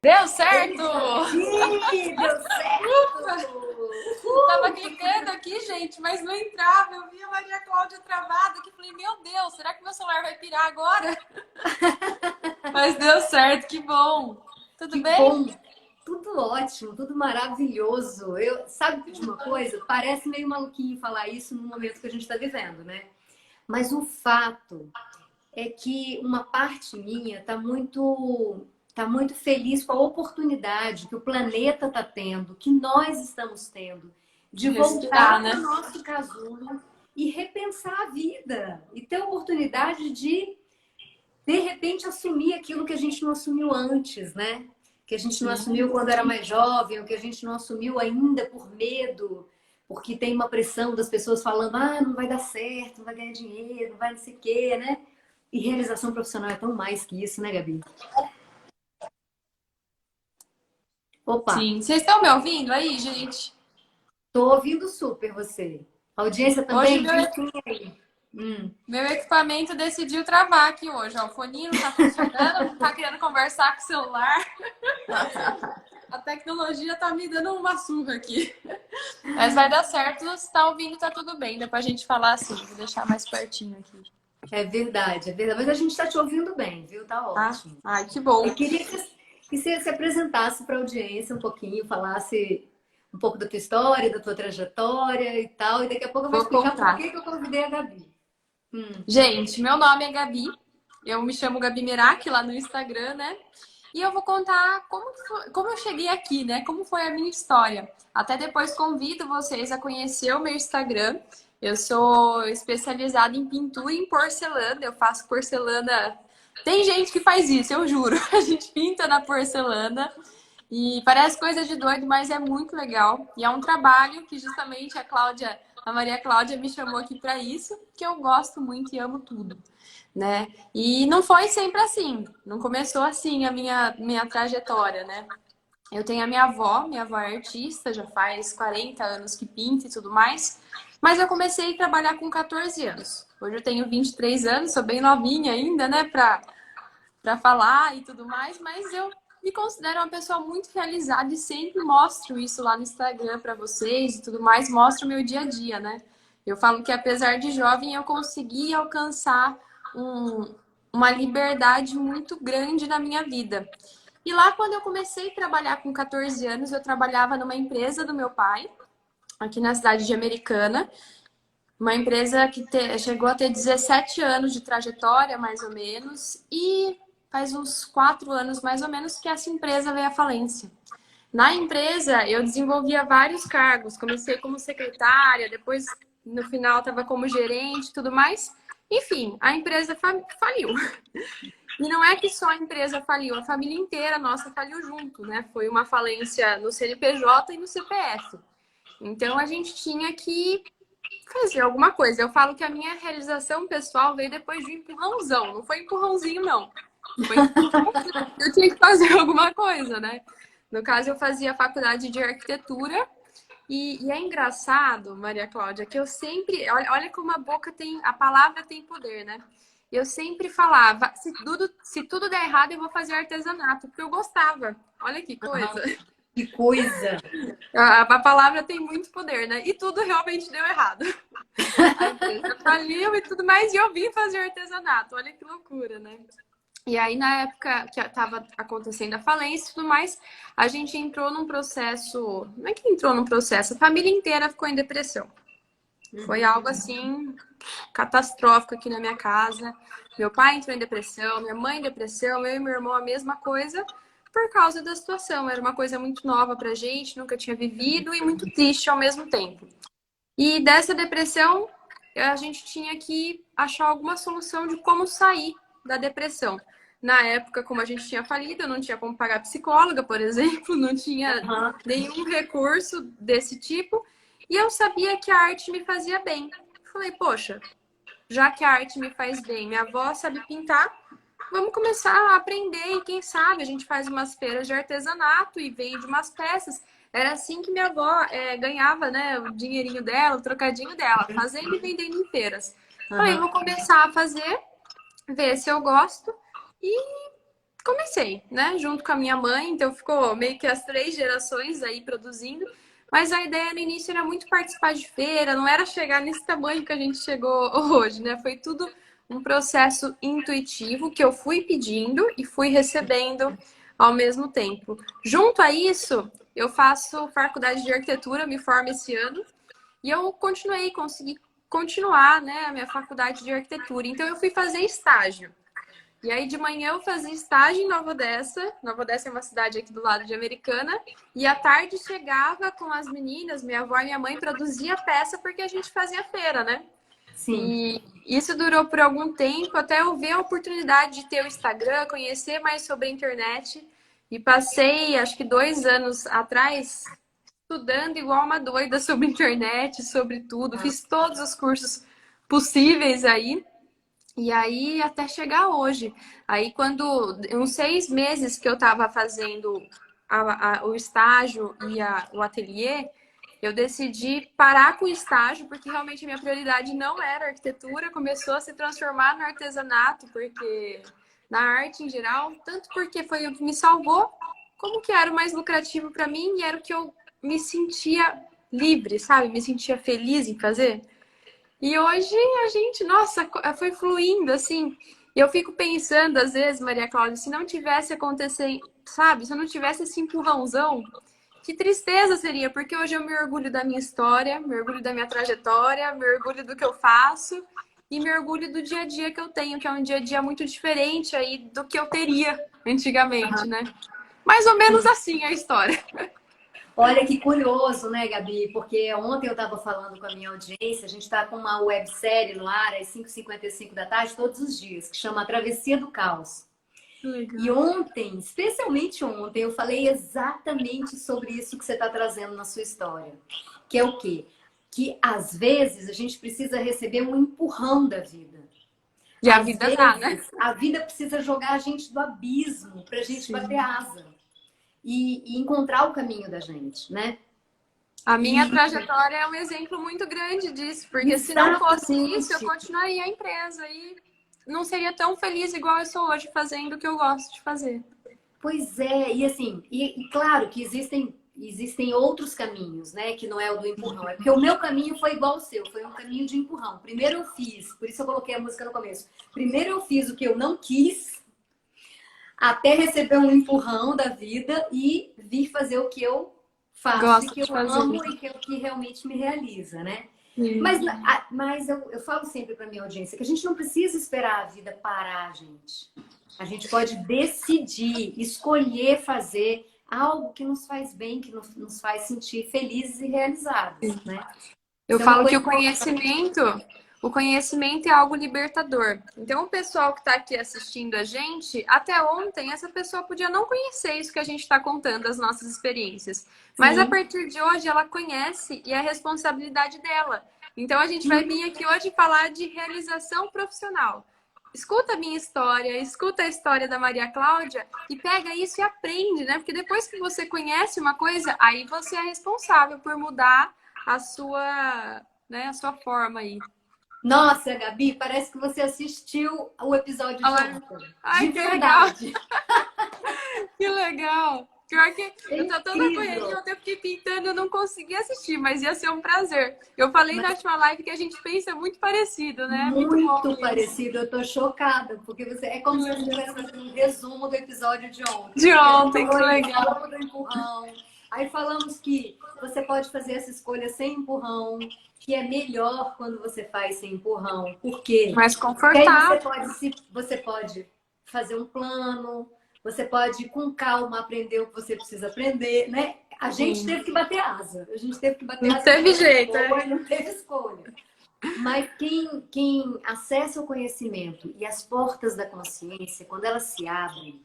Deu certo! Ih, deu certo! Eu tava clicando aqui, gente, mas não entrava. Eu vi a Maria Cláudia travada aqui. Falei, meu Deus, será que meu celular vai pirar agora? Mas deu certo, que bom. Tudo Que bem? bom! Tudo ótimo, tudo maravilhoso. Sabe de uma coisa? Parece meio maluquinho falar isso no momento que a gente está vivendo, né? Mas o fato é que uma parte minha tá muito feliz com a oportunidade que o planeta está tendo, que nós estamos tendo, De de respirar, voltar para o né? nosso casulo e repensar a vida e ter a oportunidade de repente assumir aquilo que a gente não assumiu antes, né? Que a gente não assumiu Sim. quando era mais jovem, ou que a gente não assumiu ainda por medo, porque tem uma pressão das pessoas falando, ah, não vai dar certo, não vai ganhar dinheiro, não vai não sei o quê, né? E realização profissional é tão mais que isso, né, Gabi? Opa, Sim. Vocês estão me ouvindo aí, gente? tô ouvindo super você. Audiência Hoje também? Diz sim aí. Hum. meu equipamento decidiu travar aqui hoje. Ó. O foninho não tá funcionando, não tá querendo conversar com o celular. A tecnologia tá me dando uma surra aqui. Mas vai dar certo. Se tá ouvindo, tá tudo bem. Dá pra gente falar assim. Vou deixar mais pertinho aqui. É verdade, é verdade. Mas a gente está te ouvindo bem, viu? Tá Tá? ótimo. Ai, que Eu bom. queria que você se apresentasse para a audiência um pouquinho, falasse um pouco da tua história, da tua trajetória e tal. E daqui a pouco eu vou Vou explicar por contar. que que eu convidei a Gabi. Gente, meu nome é Gabi. Eu me chamo Gabi Merak lá no Instagram, né? E eu vou contar como eu cheguei aqui, né? Como foi a minha história. Até depois convido vocês a conhecer o meu Instagram. Eu sou especializada em pintura e em porcelana. Eu faço porcelana. Tem gente que faz isso, eu juro. A gente pinta na porcelana. E parece coisa de doido, mas é muito legal. E é um trabalho que justamente a Maria Cláudia me chamou aqui para isso, que eu gosto muito e amo tudo, né? E não foi sempre assim. Não começou assim a minha trajetória, né? Eu tenho a minha avó é artista, já faz 40 anos que pinta e tudo mais. Mas eu comecei a trabalhar com 14 anos. Hoje eu tenho 23 anos, sou bem novinha ainda, né, para falar e tudo mais, mas eu me considero uma pessoa muito realizada e sempre mostro isso lá no Instagram para vocês e tudo mais, mostro o meu dia a dia, né? Eu falo que apesar de jovem, eu consegui alcançar um, uma liberdade muito grande na minha vida. E lá, quando eu comecei a trabalhar com 14 anos, eu trabalhava numa empresa do meu pai, aqui na cidade de Americana, uma empresa que chegou a ter 17 anos de trajetória, mais ou menos, e faz uns 4 anos, mais ou menos, que essa empresa veio à falência. Na empresa, eu desenvolvia vários cargos. Comecei como secretária, depois, no final, estava como gerente e tudo mais. Enfim, a empresa faliu. E não é que só a empresa faliu, a família inteira nossa faliu junto, né? Foi uma falência no CNPJ e no CPF. Então, a gente tinha que fazer alguma coisa. Eu falo que a minha realização pessoal veio depois de um empurrãozão. Não foi empurrãozinho, não. Foi empurrão. Eu tinha que fazer alguma coisa, né? No caso, eu fazia faculdade de arquitetura. E é engraçado, Maria Cláudia, que eu sempre. Olha como a boca tem. A palavra tem poder, né? Eu sempre falava: se tudo der errado, eu vou fazer artesanato, porque eu gostava. Olha que coisa. Que coisa! A palavra tem muito poder, né? E tudo realmente deu errado. A empresa faliu e tudo mais, e eu vim fazer artesanato. Olha que loucura, né? E aí, na época que estava acontecendo a falência e tudo mais, a gente entrou num processo. Não é que entrou num processo, a família inteira ficou em depressão. Foi algo assim catastrófico aqui na minha casa. Meu pai entrou em depressão, minha mãe em depressão, eu e meu irmão a mesma coisa, por causa da situação. Era uma coisa muito nova pra gente, nunca tinha vivido e muito triste ao mesmo tempo. E dessa depressão, a gente tinha que achar alguma solução de como sair da depressão. Na época, como a gente tinha falido, eu não tinha como pagar psicóloga, por exemplo, não tinha Aham. nenhum recurso desse tipo. E eu sabia que a arte me fazia bem. Falei, poxa, já que a arte me faz bem, minha avó sabe pintar, vamos começar a aprender e quem sabe a gente faz umas feiras de artesanato e vende umas peças. Era assim que minha avó ganhava, né, o dinheirinho dela, o trocadinho dela, fazendo e vendendo em feiras. Falei, Aham. vou começar a fazer, ver se eu gosto e comecei, né? Junto com a minha mãe, então ficou meio que as 3 gerações aí produzindo. Mas a ideia no início era muito participar de feira, não era chegar nesse tamanho que a gente chegou hoje, né? Foi tudo um processo intuitivo que eu fui pedindo e fui recebendo ao mesmo tempo. Junto a isso, eu faço faculdade de arquitetura, me formo esse ano, e eu consegui continuar, né, a minha faculdade de arquitetura. Então eu fui fazer estágio. E aí de manhã eu fazia estágio em Nova Odessa. Nova Odessa é uma cidade aqui do lado de Americana. E à tarde chegava com as meninas, minha avó e minha mãe produzia peça porque a gente fazia feira, né? Sim. E isso durou por algum tempo até eu ver a oportunidade de ter o Instagram, conhecer mais sobre a internet. E passei, acho que 2 anos atrás, estudando igual uma doida sobre internet, sobre tudo. Fiz todos os cursos possíveis aí. E aí, até chegar hoje. Aí, quando uns 6 meses que eu estava fazendo o estágio e o ateliê, eu decidi parar com o estágio, porque realmente a minha prioridade não era a arquitetura, começou a se transformar no artesanato, porque na arte em geral, tanto porque foi o que me salvou, como que era o mais lucrativo para mim e era o que eu me sentia livre, sabe? Me sentia feliz em fazer. E hoje a gente, nossa, foi fluindo assim. E eu fico pensando, às vezes, Maria Cláudia, se não tivesse acontecendo, sabe? Se eu não tivesse esse empurrãozão, que tristeza seria, porque hoje eu me orgulho da minha história, me orgulho da minha trajetória, me orgulho do que eu faço e me orgulho do dia a dia que eu tenho, que é um dia a dia muito diferente aí do que eu teria antigamente, né? Mais ou menos assim a história. Olha que curioso, né, Gabi? Porque ontem eu estava falando com a minha audiência, a gente está com uma websérie no ar às 5h55 da tarde, todos os dias, que chama A Travessia do Caos. E Legal. ontem, especialmente ontem, eu falei exatamente sobre isso que você está trazendo na sua história. Que é o quê? Que às vezes a gente precisa receber um empurrão da vida. E a Às vida dá, né? vezes a vida precisa jogar a gente do abismo para a gente bater Sim. asa e encontrar o caminho da gente, né? A minha E trajetória é um exemplo muito grande disso, porque se não fosse isso, eu exatamente. continuaria a empresa e não seria tão feliz igual eu sou hoje fazendo o que eu gosto de fazer. Pois é, e assim, e claro que existem outros caminhos, né? Que não é o do empurrão. É porque o meu caminho foi igual ao seu, foi um caminho de empurrão. Primeiro eu fiz, por isso eu coloquei a música no começo. Primeiro eu fiz o que eu não quis, até receber um empurrão da vida e vir fazer o que eu faço e Gosto que de eu fazer. amo e que é o que realmente me realiza, né? Sim. Mas eu falo sempre para minha audiência que a gente não precisa esperar a vida parar, gente. A gente pode decidir, escolher fazer algo que nos faz bem, que nos faz sentir felizes e realizados, né? Eu Isso é uma falo que coisa. o conhecimento é algo libertador. Então, o pessoal que está aqui assistindo a gente, até ontem, essa pessoa podia não conhecer isso que a gente está contando, as nossas experiências. Mas a Sim. partir de hoje, ela conhece e é responsabilidade dela. Então, a gente vai vir aqui hoje falar de realização profissional. Escuta a minha história, escuta a história da Maria Cláudia e pega isso e aprende, né? Porque depois que você conhece uma coisa, aí você é responsável por mudar a sua forma aí. Nossa, Gabi, parece que você assistiu o episódio de Ai, ontem. ai, De que legal, verdade. que legal. Pior que É eu tô toda correria, incrível. eu até fiquei pintando, eu não consegui assistir, mas ia ser um prazer. Eu falei na última live que a gente pensa muito parecido, né? Muito bom Muito isso. parecido, eu tô chocada, porque você é Que como se você legal. estivesse fazendo um resumo do episódio de ontem, De porque a gente ontem, que falou isso, legal. falamos do empurrão, aí falamos que você pode fazer essa escolha sem empurrão, que é melhor quando você faz sem empurrão. Por quê? Mais Porque aí você confortável. pode você pode fazer um plano, você pode com calma aprender o que você precisa aprender, né? A gente Sim. teve que bater asa, a gente teve que bater Não asa porque teve a vida jeito, foi, é. não teve escolha. Mas quem acessa o conhecimento e as portas da consciência, quando elas se abrem,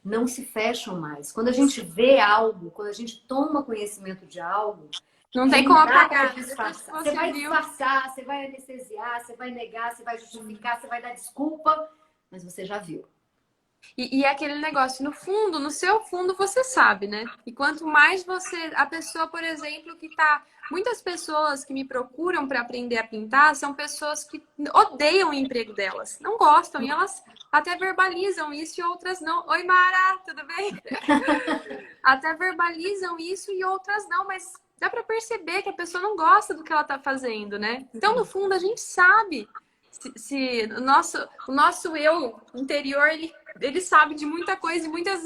não se fecham mais. Quando a gente vê algo, quando a gente toma conhecimento de algo, Não tem não como dá para apagar, né? Depois que disfarçar. Você você vai viu. disfarçar, você vai anestesiar, você vai negar, você vai justificar, você vai dar desculpa, mas você já viu. E é aquele negócio, no fundo, no seu fundo, você sabe, né? E quanto mais você. A pessoa, por exemplo, que tá. Muitas pessoas que me procuram para aprender a pintar são pessoas que odeiam o emprego delas, não gostam, e elas até verbalizam isso e outras não. Oi, Mara, tudo bem? Até verbalizam isso e outras não, mas dá para perceber que a pessoa não gosta do que ela tá fazendo, né? Então, no fundo, a gente sabe se o nosso eu interior, ele sabe de muita coisa e muitas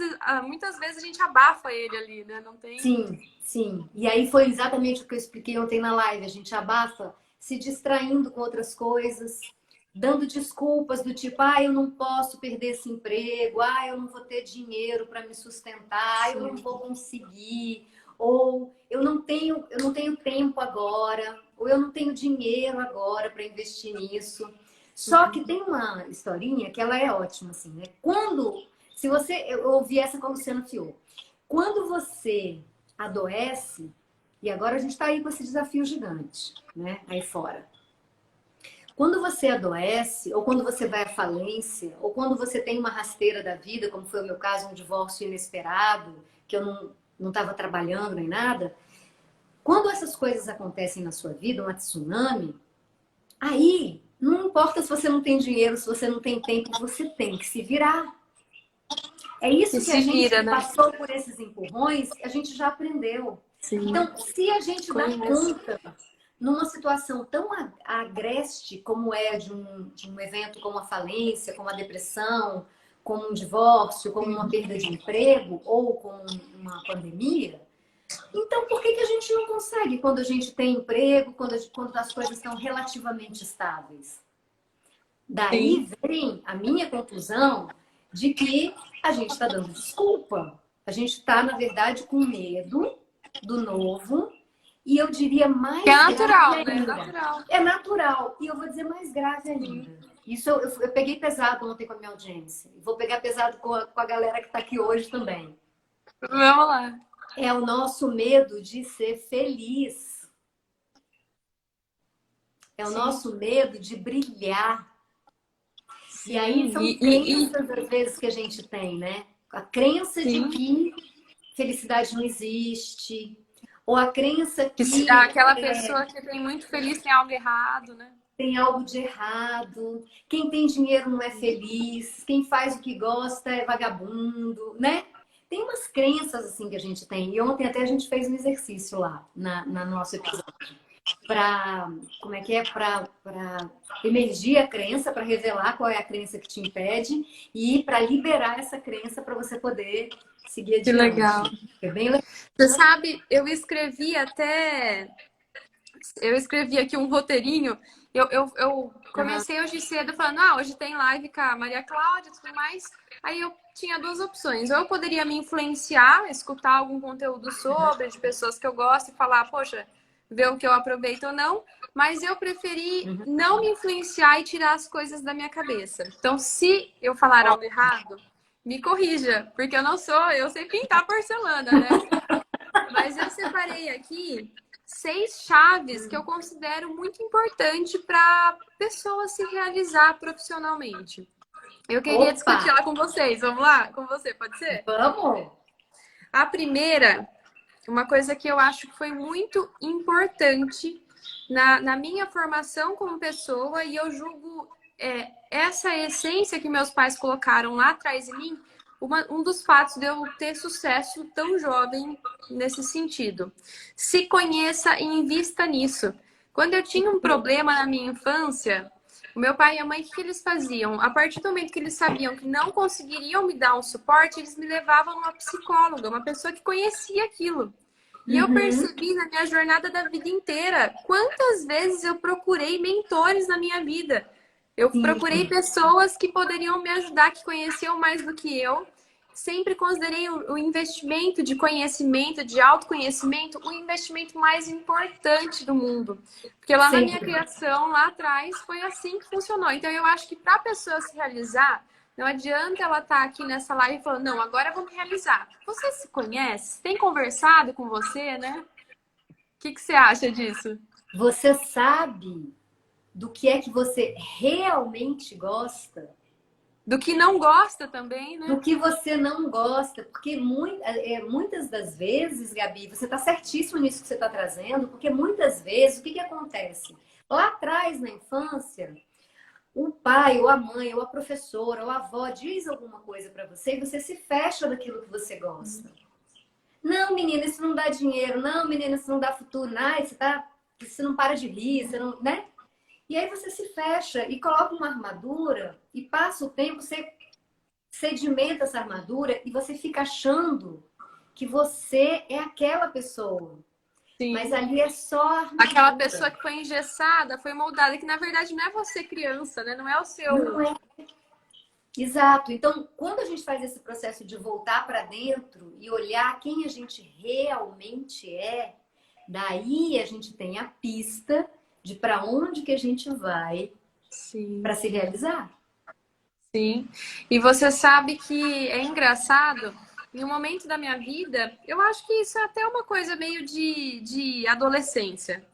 vezes a gente abafa ele ali, né? Não tem. Sim, sim. E aí foi exatamente o que eu expliquei ontem na live. A gente abafa se distraindo com outras coisas, dando desculpas do tipo, eu não posso perder esse emprego, eu não vou ter dinheiro para me sustentar, eu não Sim. vou conseguir, ou eu não tenho tempo agora, ou eu não tenho dinheiro agora para investir nisso. Só que tem uma historinha que ela é ótima, assim, né? Se você, eu ouvi essa com o Luciano Fior. Quando você adoece, e agora a gente está aí com esse desafio gigante, né? Aí fora. Quando você adoece, ou quando você vai à falência, ou quando você tem uma rasteira da vida, como foi o meu caso, um divórcio inesperado, que eu não estava trabalhando nem nada, quando essas coisas acontecem na sua vida, uma tsunami, aí não importa se você não tem dinheiro, se você não tem tempo, você tem que se virar. É E isso que a se gente vira, que né? passou por esses empurrões, a gente já aprendeu. Sim, Então, se a gente dá conheço. conta numa situação tão agreste como é de um evento como a falência, como a depressão, como um divórcio, como uma perda de emprego ou como uma pandemia, então por que a gente não consegue quando a gente tem emprego, quando as coisas estão relativamente estáveis? Sim. Daí vem a minha conclusão de que a gente está dando desculpa. A gente está, na verdade, com medo do novo. E eu diria Que é mais grave natural, né? É ainda. natural. É natural. E eu vou dizer mais grave Sim. ainda. Isso eu peguei pesado ontem com a minha audiência. Vou pegar pesado com a galera que está aqui hoje também. Vamos lá. É o nosso medo de ser feliz. É o Sim. nosso medo de brilhar. E aí Sim. são crenças, às vezes, que a gente tem, né? A crença de Sim. que felicidade não existe, ou a crença Que se que aquela pessoa que tem muito feliz tem algo errado, né? tem algo de errado, quem tem dinheiro não é feliz, quem faz o que gosta é vagabundo, né? Tem umas crenças assim que a gente tem. E ontem até a gente fez um exercício lá na nosso episódio para como é que é para emergir a crença, para revelar qual é a crença que te impede e para liberar essa crença para você poder seguir Que legal. adiante. É bem legal. Você sabe, eu escrevi aqui um roteirinho. Eu Uhum. comecei hoje cedo falando, hoje tem live com a Maria Cláudia e tudo mais. Aí eu tinha duas opções. Ou eu poderia me influenciar, escutar algum conteúdo sobre, de pessoas que eu gosto e falar, poxa, ver o que eu aproveito ou não. Mas eu preferi Uhum. não me influenciar e tirar as coisas da minha cabeça. Então, se eu falar algo errado, me corrija, porque eu sei pintar porcelana, né? Mas eu separei aqui 6 chaves que eu considero muito importante para a pessoa se realizar profissionalmente. Eu queria Opa, discutir ela com vocês. Vamos lá? Com você, pode ser? vamos! A primeira, uma coisa que eu acho que foi muito importante na minha formação como pessoa, e eu julgo essa essência que meus pais colocaram lá atrás em mim, um dos fatos de eu ter sucesso tão jovem nesse sentido. Se conheça e invista nisso. Quando eu tinha um problema na minha infância, o meu pai e a mãe, o que eles faziam? A partir do momento que eles sabiam que não conseguiriam me dar um suporte, eles me levavam a uma psicóloga, uma pessoa que conhecia aquilo. E eu Uhum. percebi na minha jornada da vida inteira quantas vezes eu procurei mentores na minha vida. Eu procurei Sim, pessoas que poderiam me ajudar, que conheciam mais do que eu. Sempre considerei o investimento de conhecimento, de autoconhecimento, o investimento mais importante do mundo. Porque lá na minha sempre. criação, lá atrás, foi assim que funcionou. Então eu acho que para a pessoa se realizar, não adianta ela estar aqui nessa live falando, não, agora eu vou me realizar. Você se conhece? Tem conversado com você, né? O que você acha disso? Você sabe do que é que você realmente gosta? Do que não gosta também, do né? que você não gosta, porque muitas das vezes, Gabi, você está certíssimo nisso que você está trazendo, porque muitas vezes o que acontece? Lá atrás, na infância, o pai, ou a mãe, ou a professora, ou a avó diz alguma coisa para você e você se fecha daquilo que você gosta. Não, menina, isso não dá dinheiro. Não, menina, isso não dá futuro. Ai, você não para de rir, você não, né? E aí você se fecha e coloca uma armadura e passa o tempo, você sedimenta essa armadura e você fica achando que você é aquela pessoa. Mas Sim. ali é só Aquela armadura. pessoa que foi engessada, foi moldada, que na verdade não é você criança, né? Não é o Não seu. é. Exato. Então, quando a gente faz esse processo de voltar para dentro e olhar quem a gente realmente é, daí a gente tem a pista de para onde que a gente vai para Sim, se realizar. sim. E você sabe que é engraçado, em um momento da minha vida, eu acho que isso é até uma coisa meio de adolescência.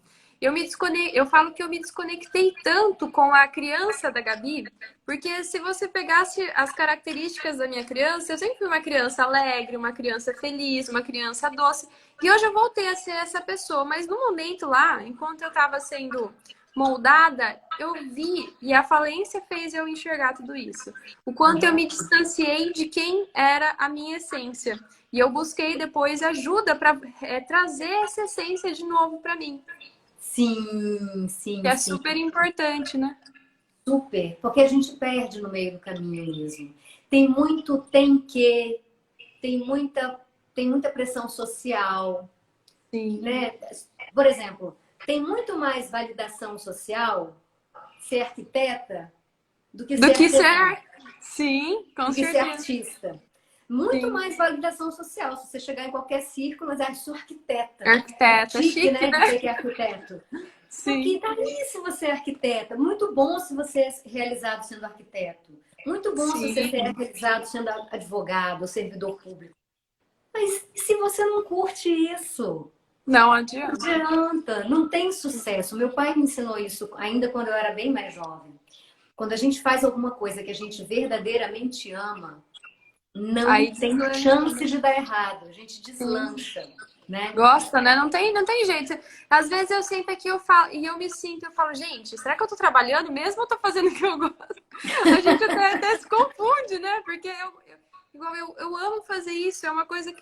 Eu falo que eu me desconectei tanto com a criança da Gabi, porque se você pegasse as características da minha criança, eu sempre fui uma criança alegre, uma criança feliz, uma criança doce. E hoje eu voltei a ser essa pessoa, mas no momento lá, enquanto eu estava sendo moldada, eu vi e a falência fez eu enxergar tudo isso. O quanto eu Uhum. me distanciei de quem era a minha essência. E eu busquei depois ajuda para trazer essa essência de novo para mim, Sim, que sim, é sim. super importante, né? Super. Porque a gente perde no meio do caminho mesmo. Tem muito tem que, tem muita, tem muita pressão social, Sim. né? Por exemplo, tem muito mais validação social ser arquiteta do que Do ser que artesã, ser. Sim, com do que ser certeza. artista. Muito Sim. mais validação social. Se você chegar em qualquer círculo, mas sou arquiteta. É Arquiteta, chique, chique, né, né? dizer que é arquiteto. Só que Sim. daí se você é arquiteta. Muito bom se você é realizado sendo arquiteto. Muito bom se você Sim. é realizado sendo advogado ou servidor público. Mas e se você não curte isso? Não Não adianta. adianta, não tem sucesso. Meu pai me ensinou isso ainda quando eu era bem mais jovem. Quando a gente faz alguma coisa que a gente verdadeiramente ama, não Aí tem deslancha, chance né? de dar errado. A gente Sim. deslancha, né? Gosta, né? Não tem jeito. Às vezes eu sempre aqui eu falo, e eu me sinto, eu falo, gente, será que eu tô trabalhando mesmo ou tô fazendo o que eu gosto? A gente até se confunde, né? Porque igual eu amo fazer isso, é uma coisa que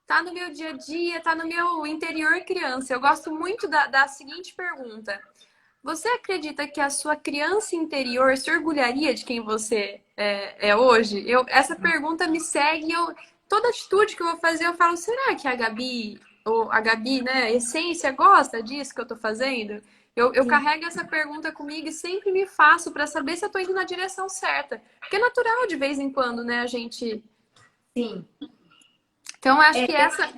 tá no meu dia a dia, tá no meu interior criança. Eu gosto muito da seguinte pergunta. Você acredita que a sua criança interior se orgulharia de quem você é hoje? Essa pergunta me segue e toda atitude que eu vou fazer, eu falo, será que a Gabi, ou a Gabi, né, a essência, gosta disso que eu tô fazendo? Eu Sim, carrego essa pergunta comigo e sempre me faço para saber se eu tô indo na direção certa. Porque é natural de vez em quando, né, a gente. sim. Então, eu acho É, que essa,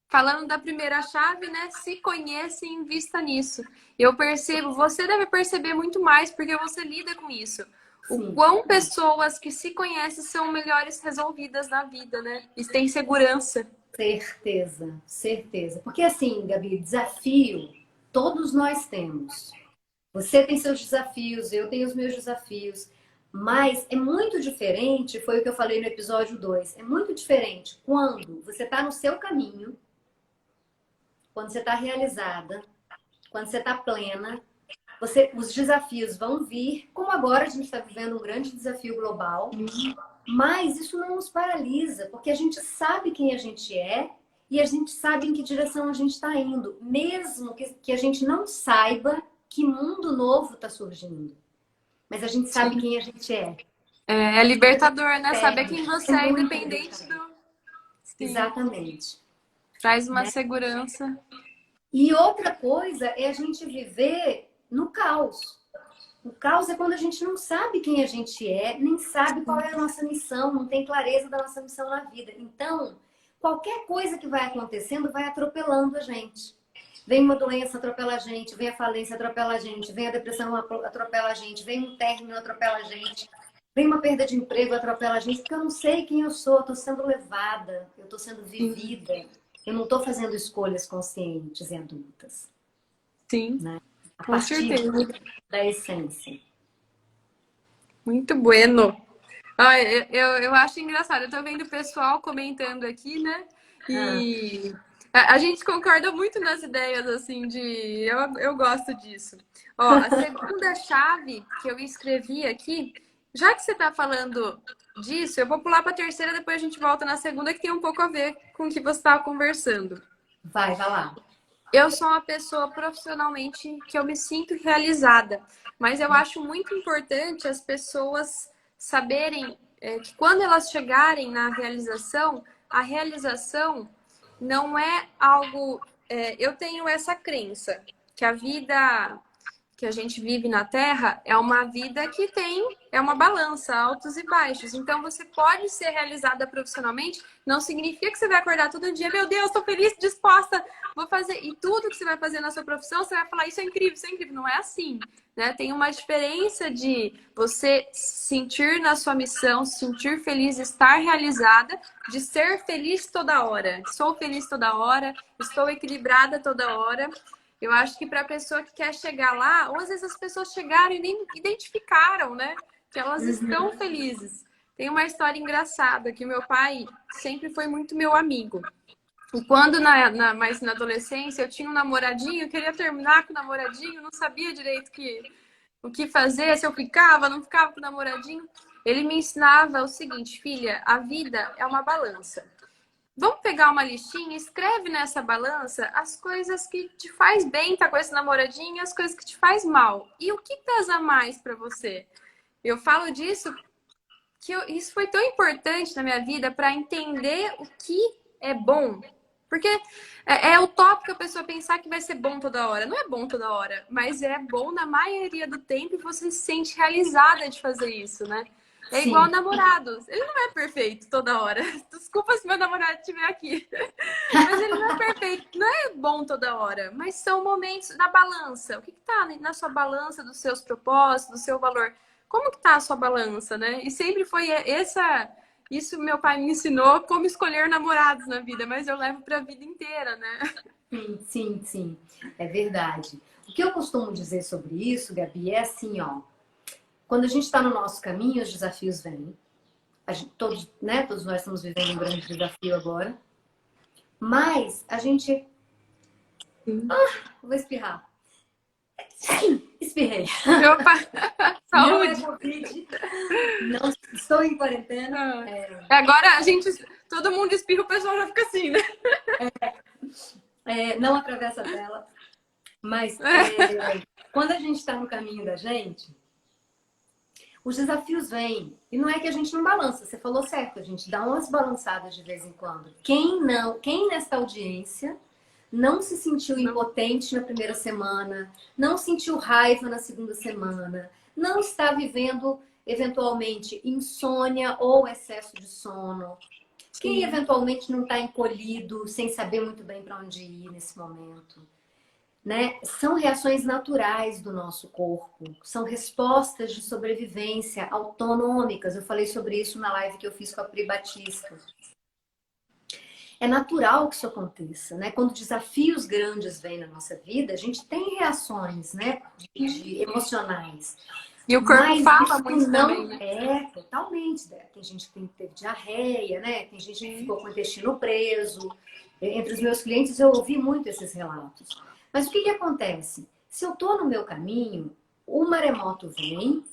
falando da primeira chave, né? Se conheça e invista nisso. Eu percebo, você deve perceber muito mais porque você lida com isso. O sim, quão pessoas que se conhecem são melhores resolvidas na vida, né? E têm segurança. certeza, certeza. Porque assim, Gabi, desafio todos nós temos. Você tem seus desafios, eu tenho os meus desafios. Mas é muito diferente, foi o que eu falei no episódio 2. É muito diferente quando você está no seu caminho, quando você está realizada, quando você está plena. Os desafios vão vir, como agora a gente está vivendo um grande desafio global, mas isso não nos paralisa, porque a gente sabe quem a gente é e a gente sabe em que direção a gente está indo, mesmo que a gente não saiba que mundo novo está surgindo. Mas a gente sabe Sim. quem a gente é. É libertador, né? Saber Segue. quem você É é, muito independente libertador. do. Sim. Exatamente. Traz uma Né? segurança. E outra coisa é a gente viver no caos. O caos é quando a gente não sabe quem a gente é, nem sabe qual é a nossa missão, não tem clareza da nossa missão na vida. Então, qualquer coisa que vai acontecendo vai atropelando a gente. Vem uma doença, atropela a gente, vem a falência, atropela a gente, vem a depressão, atropela a gente, vem um término, atropela a gente, vem uma perda de emprego, atropela a gente, porque eu não sei quem eu sou, eu estou sendo levada, eu estou sendo Sim. vivida, eu não estou fazendo escolhas conscientes e adultas, Sim. né? A Com partir certeza. da essência. Muito bueno. Ah, eu acho engraçado. Eu tô vendo o pessoal comentando aqui, né? Ah, E a gente concorda muito nas ideias, assim, de... Eu gosto disso. Ó, a segunda chave que eu escrevi aqui, já que você tá falando disso, eu vou pular pra terceira, depois a gente volta na segunda, que tem um pouco a ver com o que você estava conversando. vai lá. Eu sou uma pessoa profissionalmente que eu me sinto realizada, mas eu acho muito importante as pessoas saberem que quando elas chegarem na realização, a realização não é algo. Eu tenho essa crença que a vida que a gente vive na Terra é uma vida que é uma balança, altos e baixos. Então, você pode ser realizada profissionalmente, não significa que você vai acordar todo dia, meu Deus, estou feliz, disposta, vou fazer. E tudo que você vai fazer na sua profissão, você vai falar, isso é incrível, isso é incrível. Não é assim, né? Tem uma diferença de você sentir na sua missão, sentir feliz, estar realizada, de ser feliz toda hora. Sou feliz toda hora, estou equilibrada toda hora. Eu acho que para a pessoa que quer chegar lá, ou às vezes as pessoas chegaram e nem identificaram, né? Que elas estão felizes. Tem uma história engraçada que meu pai sempre foi muito meu amigo. E quando mais na adolescência eu tinha um namoradinho, eu queria terminar com o namoradinho, não sabia direito o que fazer, se eu ficava, não ficava com o namoradinho. Ele me ensinava o seguinte, filha, a vida é uma balança. Vamos pegar uma listinha, escreve nessa balança as coisas que te faz bem estar com esse namoradinho e as coisas que te faz mal. E o que pesa mais para você? Eu falo disso isso foi tão importante na minha vida para entender o que é bom. Porque é utópico a pessoa pensar que vai ser bom toda hora. Não é bom toda hora, mas é bom na maioria do tempo e você se sente realizada de fazer isso, né? É igual Sim. namorados. Ele não é perfeito toda hora. Desculpa se meu namorado estiver aqui. Mas ele não é perfeito. Não é bom toda hora. Mas são momentos na balança. O que tá na sua balança dos seus propósitos, do seu valor? Como que tá a sua balança, né? E sempre foi isso meu pai me ensinou como escolher namorados na vida, mas eu levo para a vida inteira, né? Sim. É verdade. O que eu costumo dizer sobre isso, Gabi, é assim, ó. Quando a gente está no nosso caminho, os desafios vêm. Todos, né? Todos nós estamos vivendo um grande desafio agora. Mas a gente... vou espirrar. Espirrei. Opa, Não é saúde! Covid. Não estou em quarentena. Agora todo mundo espirra, o pessoal já fica assim, né? Não atravessa a tela. Mas quando a gente está no caminho da gente, os desafios vêm. E não é que a gente não balança. Você falou certo, a gente dá umas balançadas de vez em quando. Quem nesta audiência não se sentiu impotente na primeira semana, não sentiu raiva na segunda semana, não está vivendo, eventualmente, insônia ou excesso de sono? Quem eventualmente não está encolhido, sem saber muito bem para onde ir nesse momento? Né? São reações naturais do nosso corpo, são respostas de sobrevivência autonômicas. Eu falei sobre isso na live que eu fiz com a Pri Batista. É natural que isso aconteça, né? Quando desafios grandes vêm na nossa vida, a gente tem reações, né, emocionais. E o corpo Mas fala isso muito não também, né? totalmente. Né? Tem gente que teve diarreia, né? Tem gente que ficou com o intestino preso. Entre os meus clientes eu ouvi muito esses relatos. Mas o que acontece? Se eu estou no meu caminho, o maremoto vem,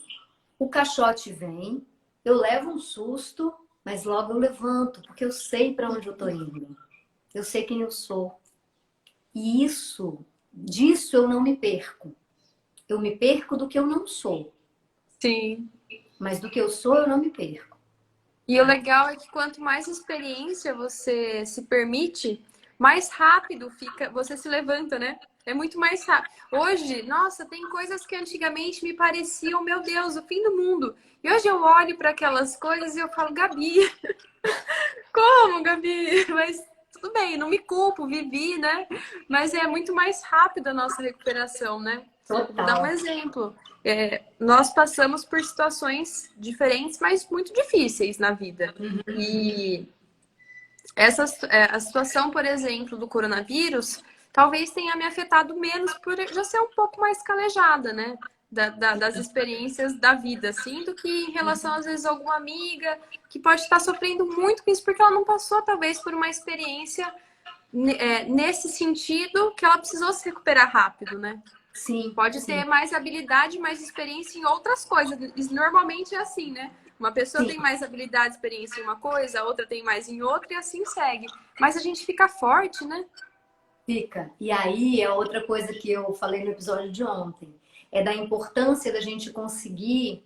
o caixote vem, eu levo um susto, mas logo eu levanto, porque eu sei para onde eu estou indo. Eu sei quem eu sou. E disso eu não me perco. Eu me perco do que eu não sou. Sim. Mas do que eu sou, eu não me perco. E o legal é que quanto mais experiência você se permite, mais rápido você se levanta, né? É muito mais rápido. Hoje, nossa, tem coisas que antigamente me pareciam, meu Deus, o fim do mundo. E hoje eu olho para aquelas coisas e eu falo, Gabi, como, Gabi? Mas tudo bem, não me culpo, vivi, né? Mas é muito mais rápida a nossa recuperação, né? Vou dar um Total. exemplo. Nós passamos por situações diferentes, mas muito difíceis na vida. E a situação, por exemplo, do coronavírus, talvez tenha me afetado menos por já ser um pouco mais calejada, né? das experiências da vida, assim, do que em relação, às vezes, a alguma amiga que pode estar sofrendo muito com isso, porque ela não passou, talvez, por uma experiência nesse sentido que ela precisou se recuperar rápido, né? Sim, Pode sim, ter mais habilidade, mais experiência em outras coisas. Isso normalmente é assim, né? Uma pessoa sim. tem mais habilidade, experiência em uma coisa, a outra tem mais em outra e assim segue. Mas a gente fica forte, né? Fica. E aí é outra coisa que eu falei no episódio de ontem. É da importância da gente conseguir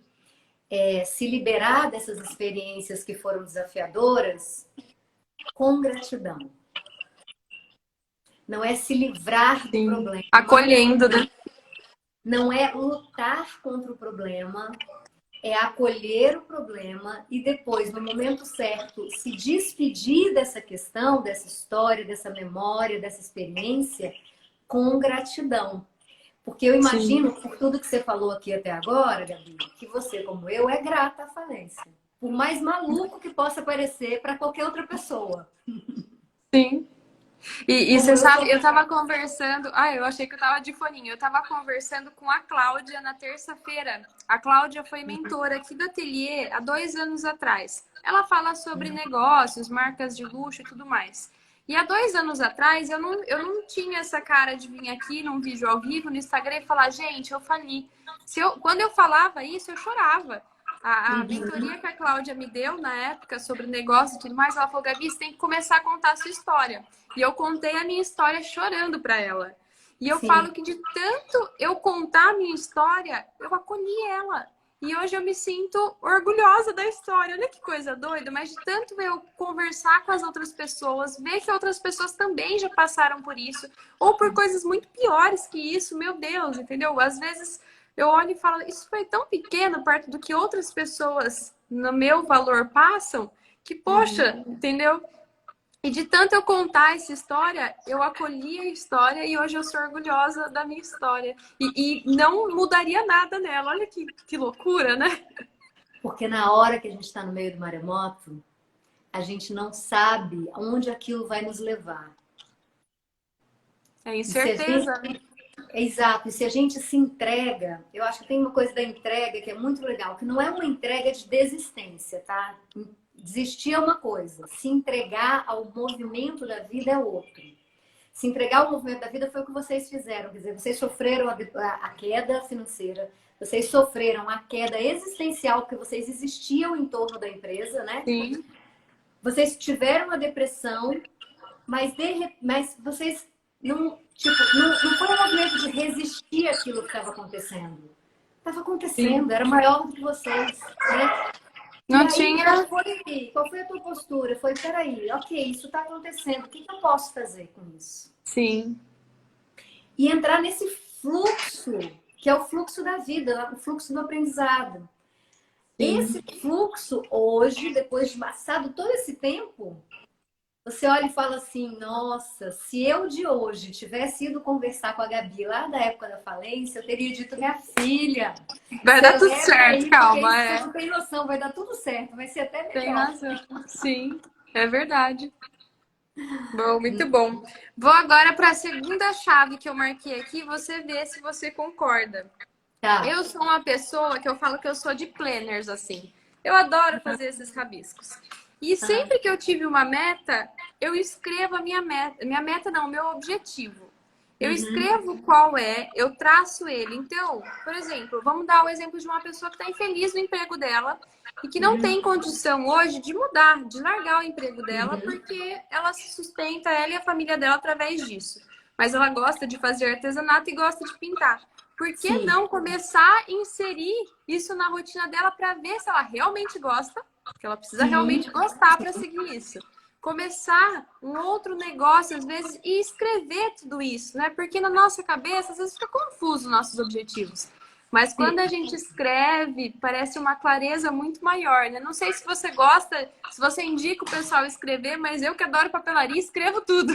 se liberar dessas experiências que foram desafiadoras com gratidão. Não é se livrar do Sim. problema, Acolhendo, né? não é lutar contra o problema, é acolher o problema e depois, no momento certo, se despedir dessa questão, dessa história, dessa memória, dessa experiência, com gratidão. Porque eu Sim. imagino, por tudo que você falou aqui até agora, Gabi, que você, como eu, é grata à falência. Por mais maluco que possa parecer para qualquer outra pessoa. Sim. E Como você eu sabe, sou. eu tava conversando. Ah, eu achei que eu tava de foninho. Eu tava conversando com a Cláudia na terça-feira. A Cláudia foi mentora aqui do ateliê há 2 anos atrás. Ela fala sobre negócios, marcas de luxo e tudo mais. E há 2 anos atrás eu não tinha essa cara de vir aqui num vídeo ao vivo no Instagram e falar, gente, eu fali. Quando eu falava isso, eu chorava. A Uhum. mentoria que a Cláudia me deu na época sobre negócio e tudo mais, ela falou, Gabi, você tem que começar a contar a sua história. E eu contei a minha história chorando para ela. E eu Sim. falo que de tanto eu contar a minha história, eu acolhi ela. E hoje eu me sinto orgulhosa da história. Olha que coisa doida, mas de tanto eu conversar com as outras pessoas, ver que outras pessoas também já passaram por isso, ou por coisas muito piores que isso, meu Deus, entendeu? Às vezes eu olho e falo, isso foi tão pequeno perto do que outras pessoas no meu valor passam, que Uhum. poxa, entendeu? E de tanto eu contar essa história, eu acolhi a história e hoje eu sou orgulhosa da minha história. E não mudaria nada nela. Olha que loucura, né? Porque na hora que a gente está no meio do maremoto, a gente não sabe aonde aquilo vai nos levar. É E se a gente... incerteza, né? Exato, e se a gente se entrega, eu acho que tem uma coisa da entrega que é muito legal, que não é uma entrega de desistência, tá? Desistir é uma coisa, se entregar ao movimento da vida é outro. Se entregar ao movimento da vida foi o que vocês fizeram, quer dizer, vocês sofreram a queda financeira, vocês sofreram a queda existencial, porque vocês existiam em torno da empresa, né? Sim, Vocês tiveram a depressão, mas vocês não, tipo, não foi um movimento de resistir àquilo que estava acontecendo. Estava sim. acontecendo, era maior do que vocês, né? E Não aí, tinha. qual foi a tua postura? Foi, peraí, ok, isso está acontecendo, o que eu posso fazer com isso? Sim, E entrar nesse fluxo, que é o fluxo da vida, o fluxo do aprendizado. Esse sim. fluxo, hoje, depois de passado todo esse tempo, você olha e fala assim, nossa, se eu de hoje tivesse ido conversar com a Gabi lá da época da falência, eu teria dito, minha filha, Vai dar tudo celebra certo, aí, porque calma. isso você É. não tem noção, vai dar tudo certo, vai ser até Tem melhor. razão. Sim, é verdade. Bom, muito bom. Vou agora para a segunda chave que eu marquei aqui, você vê se você concorda. Tá. Eu sou uma pessoa que eu falo que eu sou de planners, assim. Eu adoro fazer esses rabiscos. E Ah, sempre que eu tive uma meta, eu escrevo a minha meta. Minha meta não, o meu objetivo. Eu uhum, escrevo qual é, eu traço ele. Então, por exemplo, vamos dar o exemplo de uma pessoa que está infeliz no emprego dela e que não uhum, tem condição hoje de mudar, de largar o emprego dela, uhum. porque ela se sustenta, ela e a família dela, através disso. Mas ela gosta de fazer artesanato e gosta de pintar. Por que Sim, não começar a inserir isso na rotina dela para ver se ela realmente gosta? Porque ela precisa sim, realmente gostar para seguir isso. Começar um outro negócio, às vezes, e escrever tudo isso, né? Porque na nossa cabeça, às vezes, fica confuso os nossos objetivos. Mas quando a fica. gente escreve, parece uma clareza muito maior, né? Não sei se você gosta, se você indica o pessoal escrever, mas eu que adoro papelaria, escrevo tudo.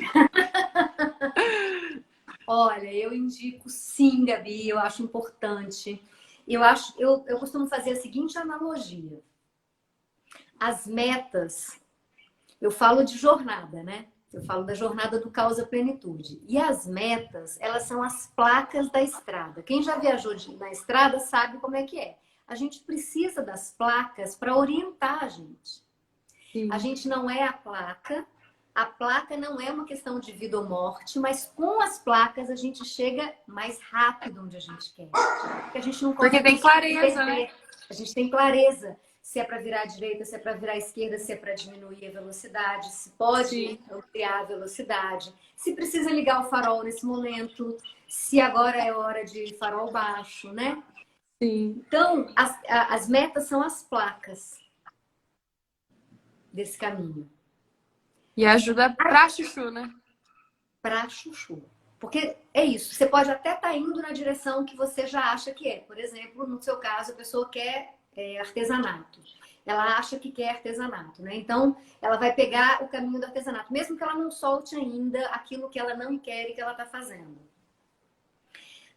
Olha, eu indico sim, Gabi, eu acho importante. Eu costumo fazer a seguinte analogia. As metas, eu falo de jornada, né? Eu falo da jornada do Causa Plenitude. E as metas, elas são as placas da estrada. Quem já viajou na estrada sabe como é que é. A gente precisa das placas para orientar a gente. A Sim. gente não é a placa não é uma questão de vida ou morte, mas com as placas a gente chega mais rápido onde a gente quer. Porque a gente não corre Porque tem risco de clareza, né? perder. A gente tem clareza se é para virar à direita, se é para virar à esquerda, se é para diminuir a velocidade, se pode Sim, ampliar a velocidade, se precisa ligar o farol nesse momento, se agora é hora de farol baixo, né? sim. Então, as metas são as placas desse caminho. E ajuda pra chuchu, né? Para chuchu. Porque é isso, você pode até estar indo na direção que você já acha que é. Por exemplo, no seu caso, a pessoa quer artesanato. Ela acha que quer artesanato, né? Então, ela vai pegar o caminho do artesanato, mesmo que ela não solte ainda aquilo que ela não quer e que ela está fazendo.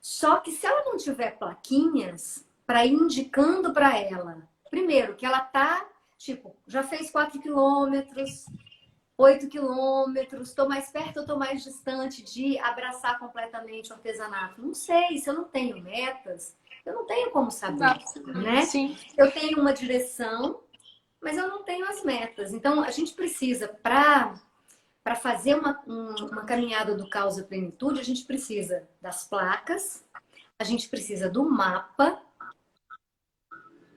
Só que se ela não tiver plaquinhas para ir indicando para ela, primeiro, que ela tá, tipo, já fez 4 quilômetros, 8 quilômetros, estou mais perto ou estou mais distante de abraçar completamente o artesanato? Não sei, se eu não tenho metas, eu não tenho como saber, Dá. né? Sim. Eu tenho uma direção, mas eu não tenho as metas. Então, a gente precisa, para fazer uma caminhada do Causa Plenitude, a gente precisa das placas, a gente precisa do mapa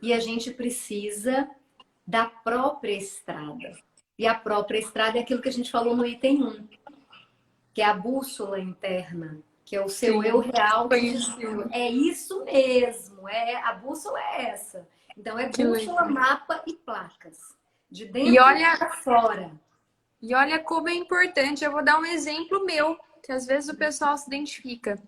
e a gente precisa da própria estrada. E a própria estrada é aquilo que a gente falou no item 1, que é a bússola interna, que é o seu eu Sim. real te dizendo, Conhecido. é isso mesmo, a bússola é essa. Então é Que bússola, legal. mapa e placas, de E dentro olha, para fora. e olha como é importante. Eu vou dar um exemplo meu, que às vezes o pessoal se identifica.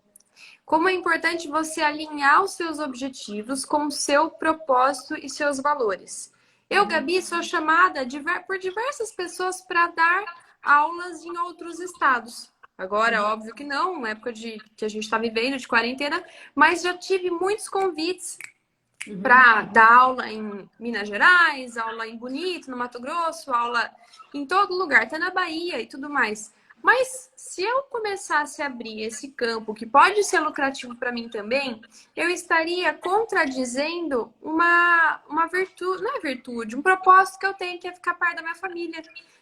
Como é importante você alinhar os seus objetivos com o seu propósito e seus valores. Eu, Uhum. Gabi, sou chamada por diversas pessoas para dar aulas em outros estados. Agora, óbvio que não, na época que a gente está vivendo, de quarentena, mas já tive muitos convites Uhum. para dar aula em Minas Gerais, aula em Bonito, no Mato Grosso, aula em todo lugar, até na Bahia e tudo mais. Mas se eu começasse a abrir esse campo, que pode ser lucrativo para mim também, eu estaria contradizendo uma virtude, não é virtude, um propósito que eu tenho, que é ficar perto da minha família.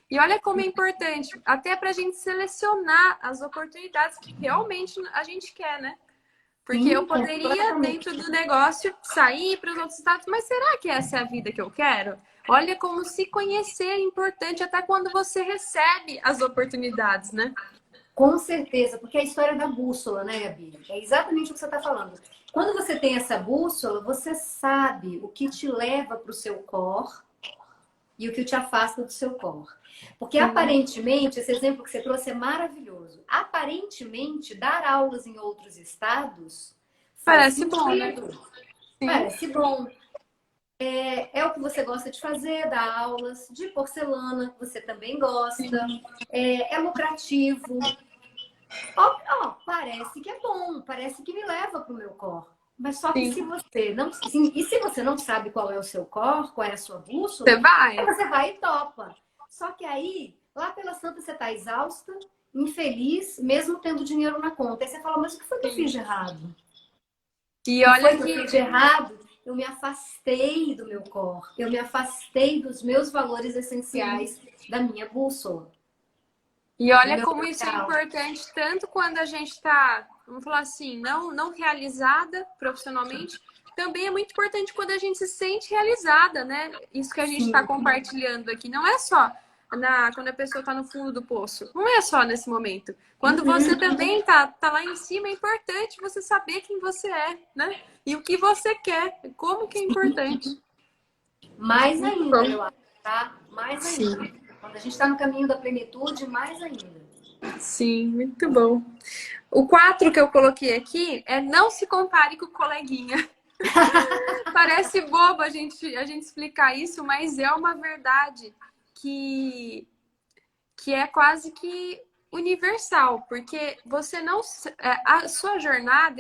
E olha como é importante, até para a gente selecionar as oportunidades que realmente a gente quer, né? Porque eu Sim, poderia, completamente. dentro do negócio, sair para os outros estados, mas será que essa é a vida que eu quero? Olha como se conhecer é importante até quando você recebe as oportunidades, né? Com certeza, porque é a história da bússola, né, Gabi? É exatamente o que você está falando. Quando você tem essa bússola, você sabe o que te leva para o seu core e o que te afasta do seu core. Porque Sim. aparentemente, esse exemplo que você trouxe é maravilhoso. Aparentemente, dar aulas em outros estados faz Parece bom, né? sentido, Sim, parece bom. É o que você gosta de fazer, dar aulas de porcelana, que você também gosta. sim, É lucrativo. Ó, parece que é bom, parece que me leva para o meu core. Mas só que se sim. você não. E se você não sabe qual é o seu core, qual é a sua Você bússola, aí vai. você vai e topa. Só que aí, lá pela Santa, você está exausta, infeliz, mesmo tendo dinheiro na conta. Aí você fala, mas o que foi que eu fiz Sim. de errado? E O que olha foi que eu que fiz de errado? Eu me afastei do meu core, eu me afastei dos meus valores sim. essenciais, da minha bússola, E do olha meu como isso é real. importante, tanto quando a gente está, vamos falar assim, não realizada profissionalmente, também é muito importante quando a gente se sente realizada, né? Isso que a gente está Sim. compartilhando aqui. Não é só quando a pessoa está no fundo do poço. Não é só nesse momento. Quando você Uhum. também tá lá em cima, é importante você saber quem você é, né? E o que você quer. Como que é importante. Mais Muito ainda, bom. eu acho, tá? Mais ainda. Sim, Quando a gente está no caminho da plenitude, mais ainda. sim, muito bom. O 4 que eu coloquei aqui é não se compare com o coleguinha. Parece bobo a gente explicar isso, mas é uma verdade que, que é quase que universal, porque você não. A sua jornada,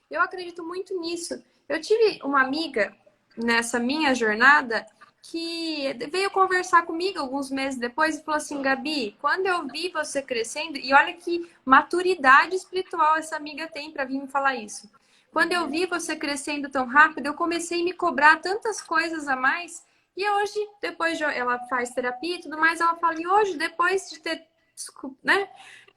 eu acredito muito nisso. Eu tive uma amiga nessa minha jornada que veio conversar comigo alguns meses depois e falou assim, Gabi, quando eu vi você crescendo, e olha que maturidade espiritual essa amiga tem para vir me falar isso. Quando eu vi você crescendo tão rápido, eu comecei a me cobrar tantas coisas a mais. E hoje, depois ela faz terapia e tudo mais, ela fala, e hoje, depois de ter, né,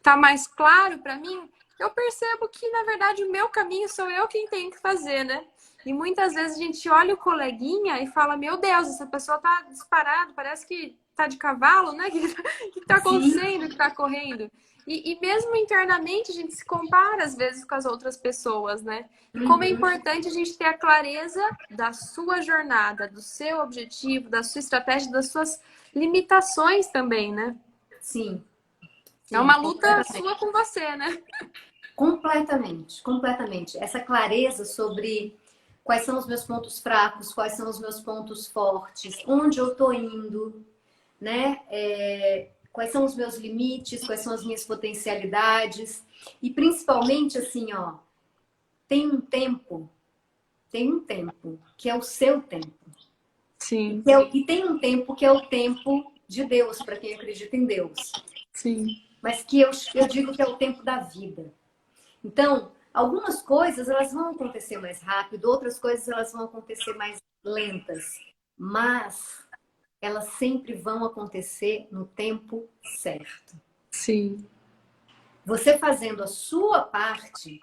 tá mais claro para mim, eu percebo que, na verdade, o meu caminho sou eu quem tenho que fazer, né? E muitas vezes a gente olha o coleguinha e fala, meu Deus, essa pessoa tá disparada, parece que tá de cavalo, né? O que tá Sim. acontecendo, que tá correndo? E mesmo internamente a gente se compara às vezes com as outras pessoas, né? E como é importante a gente ter a clareza da sua jornada, do seu objetivo, da sua estratégia, das suas limitações também, né? Sim, É sim, uma luta completamente. sua com você, né? Completamente, completamente. Essa clareza sobre quais são os meus pontos fracos, quais são os meus pontos fortes, onde eu tô indo, né? Quais são os meus limites, quais são as minhas potencialidades. E principalmente, assim, ó, tem um tempo que é o seu tempo. Sim, E tem um tempo que é o tempo de Deus, para quem acredita em Deus. sim, Mas que eu digo que é o tempo da vida. Então, algumas coisas elas vão acontecer mais rápido, outras coisas elas vão acontecer mais lentas, mas elas sempre vão acontecer no tempo certo. sim. Você fazendo a sua parte,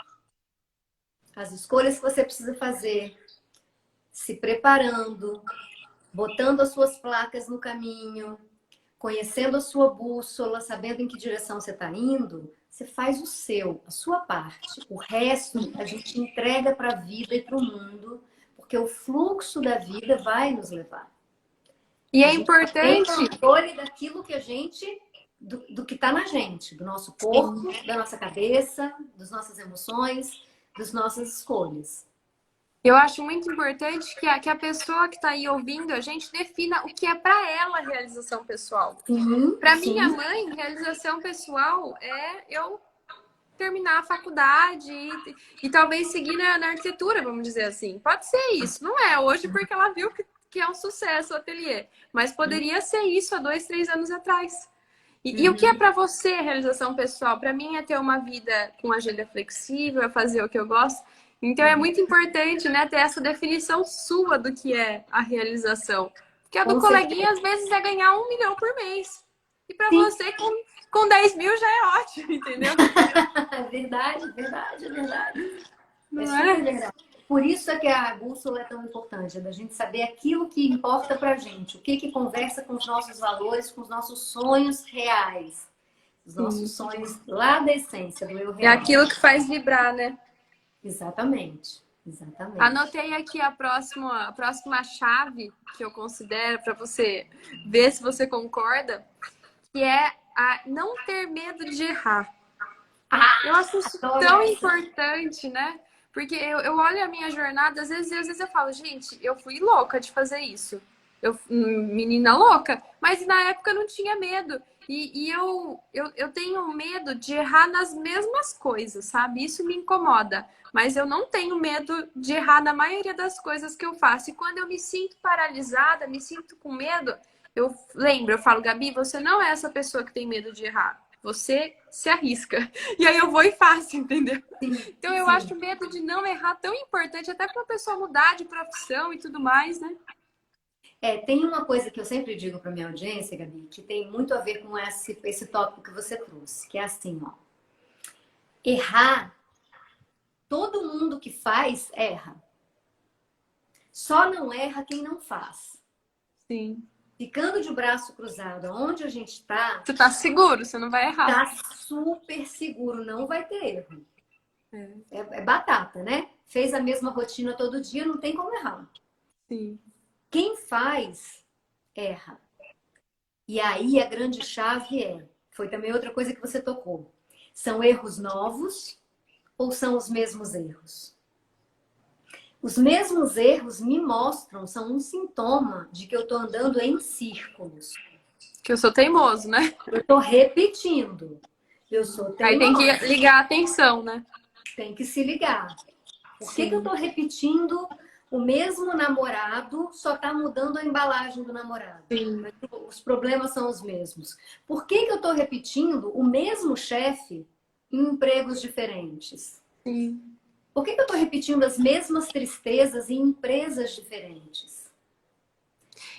as escolhas que você precisa fazer, se preparando, botando as suas placas no caminho, conhecendo a sua bússola, sabendo em que direção você está indo, você faz o seu, a sua parte. O resto a gente entrega para a vida e para o mundo, porque o fluxo da vida vai nos levar. E A é gente só tem importante. controle daquilo que a gente, do que está na gente, do nosso corpo, Sim. da nossa cabeça, das nossas emoções, das nossas escolhas. Eu acho muito importante que a pessoa que está aí ouvindo a gente defina o que é para ela realização pessoal. Sim, Para minha sim. mãe, realização pessoal é eu terminar a faculdade e talvez seguir na arquitetura, vamos dizer assim. Pode ser isso. Não é hoje porque ela viu que é um sucesso o ateliê, mas poderia ser isso há 2, 3 anos atrás. E o que é Uhum. para você realização pessoal? Para mim é ter uma vida com agenda flexível, é fazer o que eu gosto. Então é muito importante, né, ter essa definição sua do que é a realização. Porque a do Com certeza. coleguinha às vezes é ganhar 1 milhão por mês. E para Sim, você com 10 mil já é ótimo, entendeu? verdade, verdade, verdade. É Não super é? verdade. Por isso é que a bússola é tão importante, é da gente saber aquilo que importa pra gente, o que que conversa com os nossos valores, com os nossos sonhos reais, os nossos Sim. sonhos lá da essência do eu É real. aquilo que faz vibrar, né? Exatamente, exatamente. Anotei aqui a próxima chave que eu considero para você ver se você concorda, que é a não ter medo de errar. Eu acho isso Adoro tão essa. importante, né? Porque eu olho a minha jornada, às vezes eu falo, gente, eu fui louca de fazer isso. Menina louca, mas na época eu não tinha medo. Eu tenho medo de errar nas mesmas coisas, sabe? Isso me incomoda. Mas eu não tenho medo de errar na maioria das coisas que eu faço. E quando eu me sinto paralisada, me sinto com medo, eu falo, Gabi, você não é essa pessoa que tem medo de errar. Você se arrisca. E aí eu vou e faço, entendeu? Sim, Então eu sim. acho o medo de não errar tão importante, até para a pessoa mudar de profissão e tudo mais, né? Tem uma coisa que eu sempre digo para minha audiência, Gabi, que tem muito a ver com esse tópico que você trouxe, que é assim, ó. Errar, todo mundo que faz, erra. Só não erra quem não faz. Sim. Ficando de braço cruzado, onde a gente está, Você tá seguro, você não vai errar. tá super seguro, não vai ter erro. É, É batata, né? Fez a mesma rotina todo dia, não tem como errar. sim. Quem faz, erra. E aí a grande chave foi também outra coisa que você tocou. São erros novos ou são os mesmos erros? Os mesmos erros me mostram, são um sintoma de que eu estou andando em círculos. Que eu sou teimoso, né? Eu estou repetindo. Eu sou Aí tem que teimosa. ligar a atenção, né? Tem que se ligar. Por que eu Sim. estou repetindo o mesmo namorado, só tá mudando a embalagem do namorado. Sim. Mas os problemas são os mesmos. Por que que eu tô repetindo o mesmo chefe em empregos diferentes? Sim. Por que que eu tô repetindo as mesmas tristezas em empresas diferentes?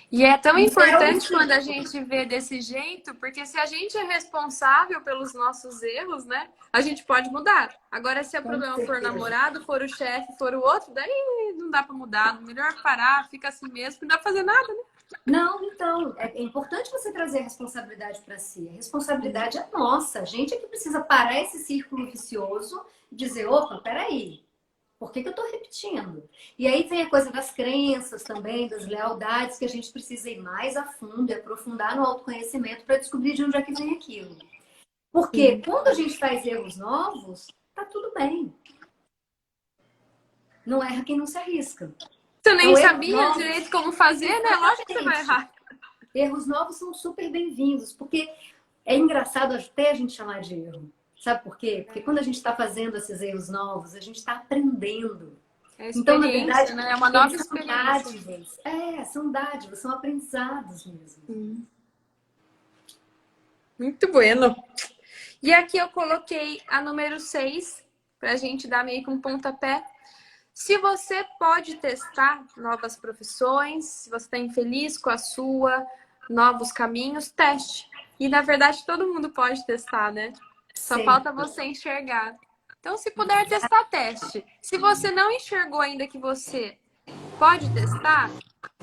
E é tão É um importante quando a ciclo. gente vê desse jeito, porque se a gente é responsável pelos nossos erros, né, a gente pode mudar. Agora, se o Com problema for o certeza. namorado, for o chefe, for o outro, daí não dá pra mudar. Melhor parar, fica assim mesmo, não dá pra fazer nada, né? Não, então, é importante você trazer a responsabilidade para si. A responsabilidade é nossa. A gente é que precisa parar esse círculo vicioso e dizer, opa, peraí, por que que eu estou repetindo? E aí vem a coisa das crenças também, das lealdades, que a gente precisa ir mais a fundo e aprofundar no autoconhecimento para descobrir de onde é que vem aquilo. Porque Sim. quando a gente faz erros novos, tá tudo bem. Não erra quem não se arrisca. Você nem Então, erros sabia novos, direito como fazer, né? Lógico que você vai exatamente. errar. Erros novos são super bem-vindos, porque é engraçado até a gente chamar de erro. Sabe por quê? Porque quando a gente está fazendo esses erros novos, a gente está aprendendo. É Então, na experiência, verdade, né? É uma nova eles são experiência. dádivas. São dádivas, são aprendizados mesmo. Sim. Muito bueno. E aqui eu coloquei a número 6, para a gente dar meio que um pontapé. Se você pode testar novas profissões, se você está infeliz com a sua, novos caminhos, teste. E na verdade todo mundo pode testar, né? Só falta Sempre. você enxergar. Então, se puder testar, teste. Se você não enxergou ainda que você pode testar,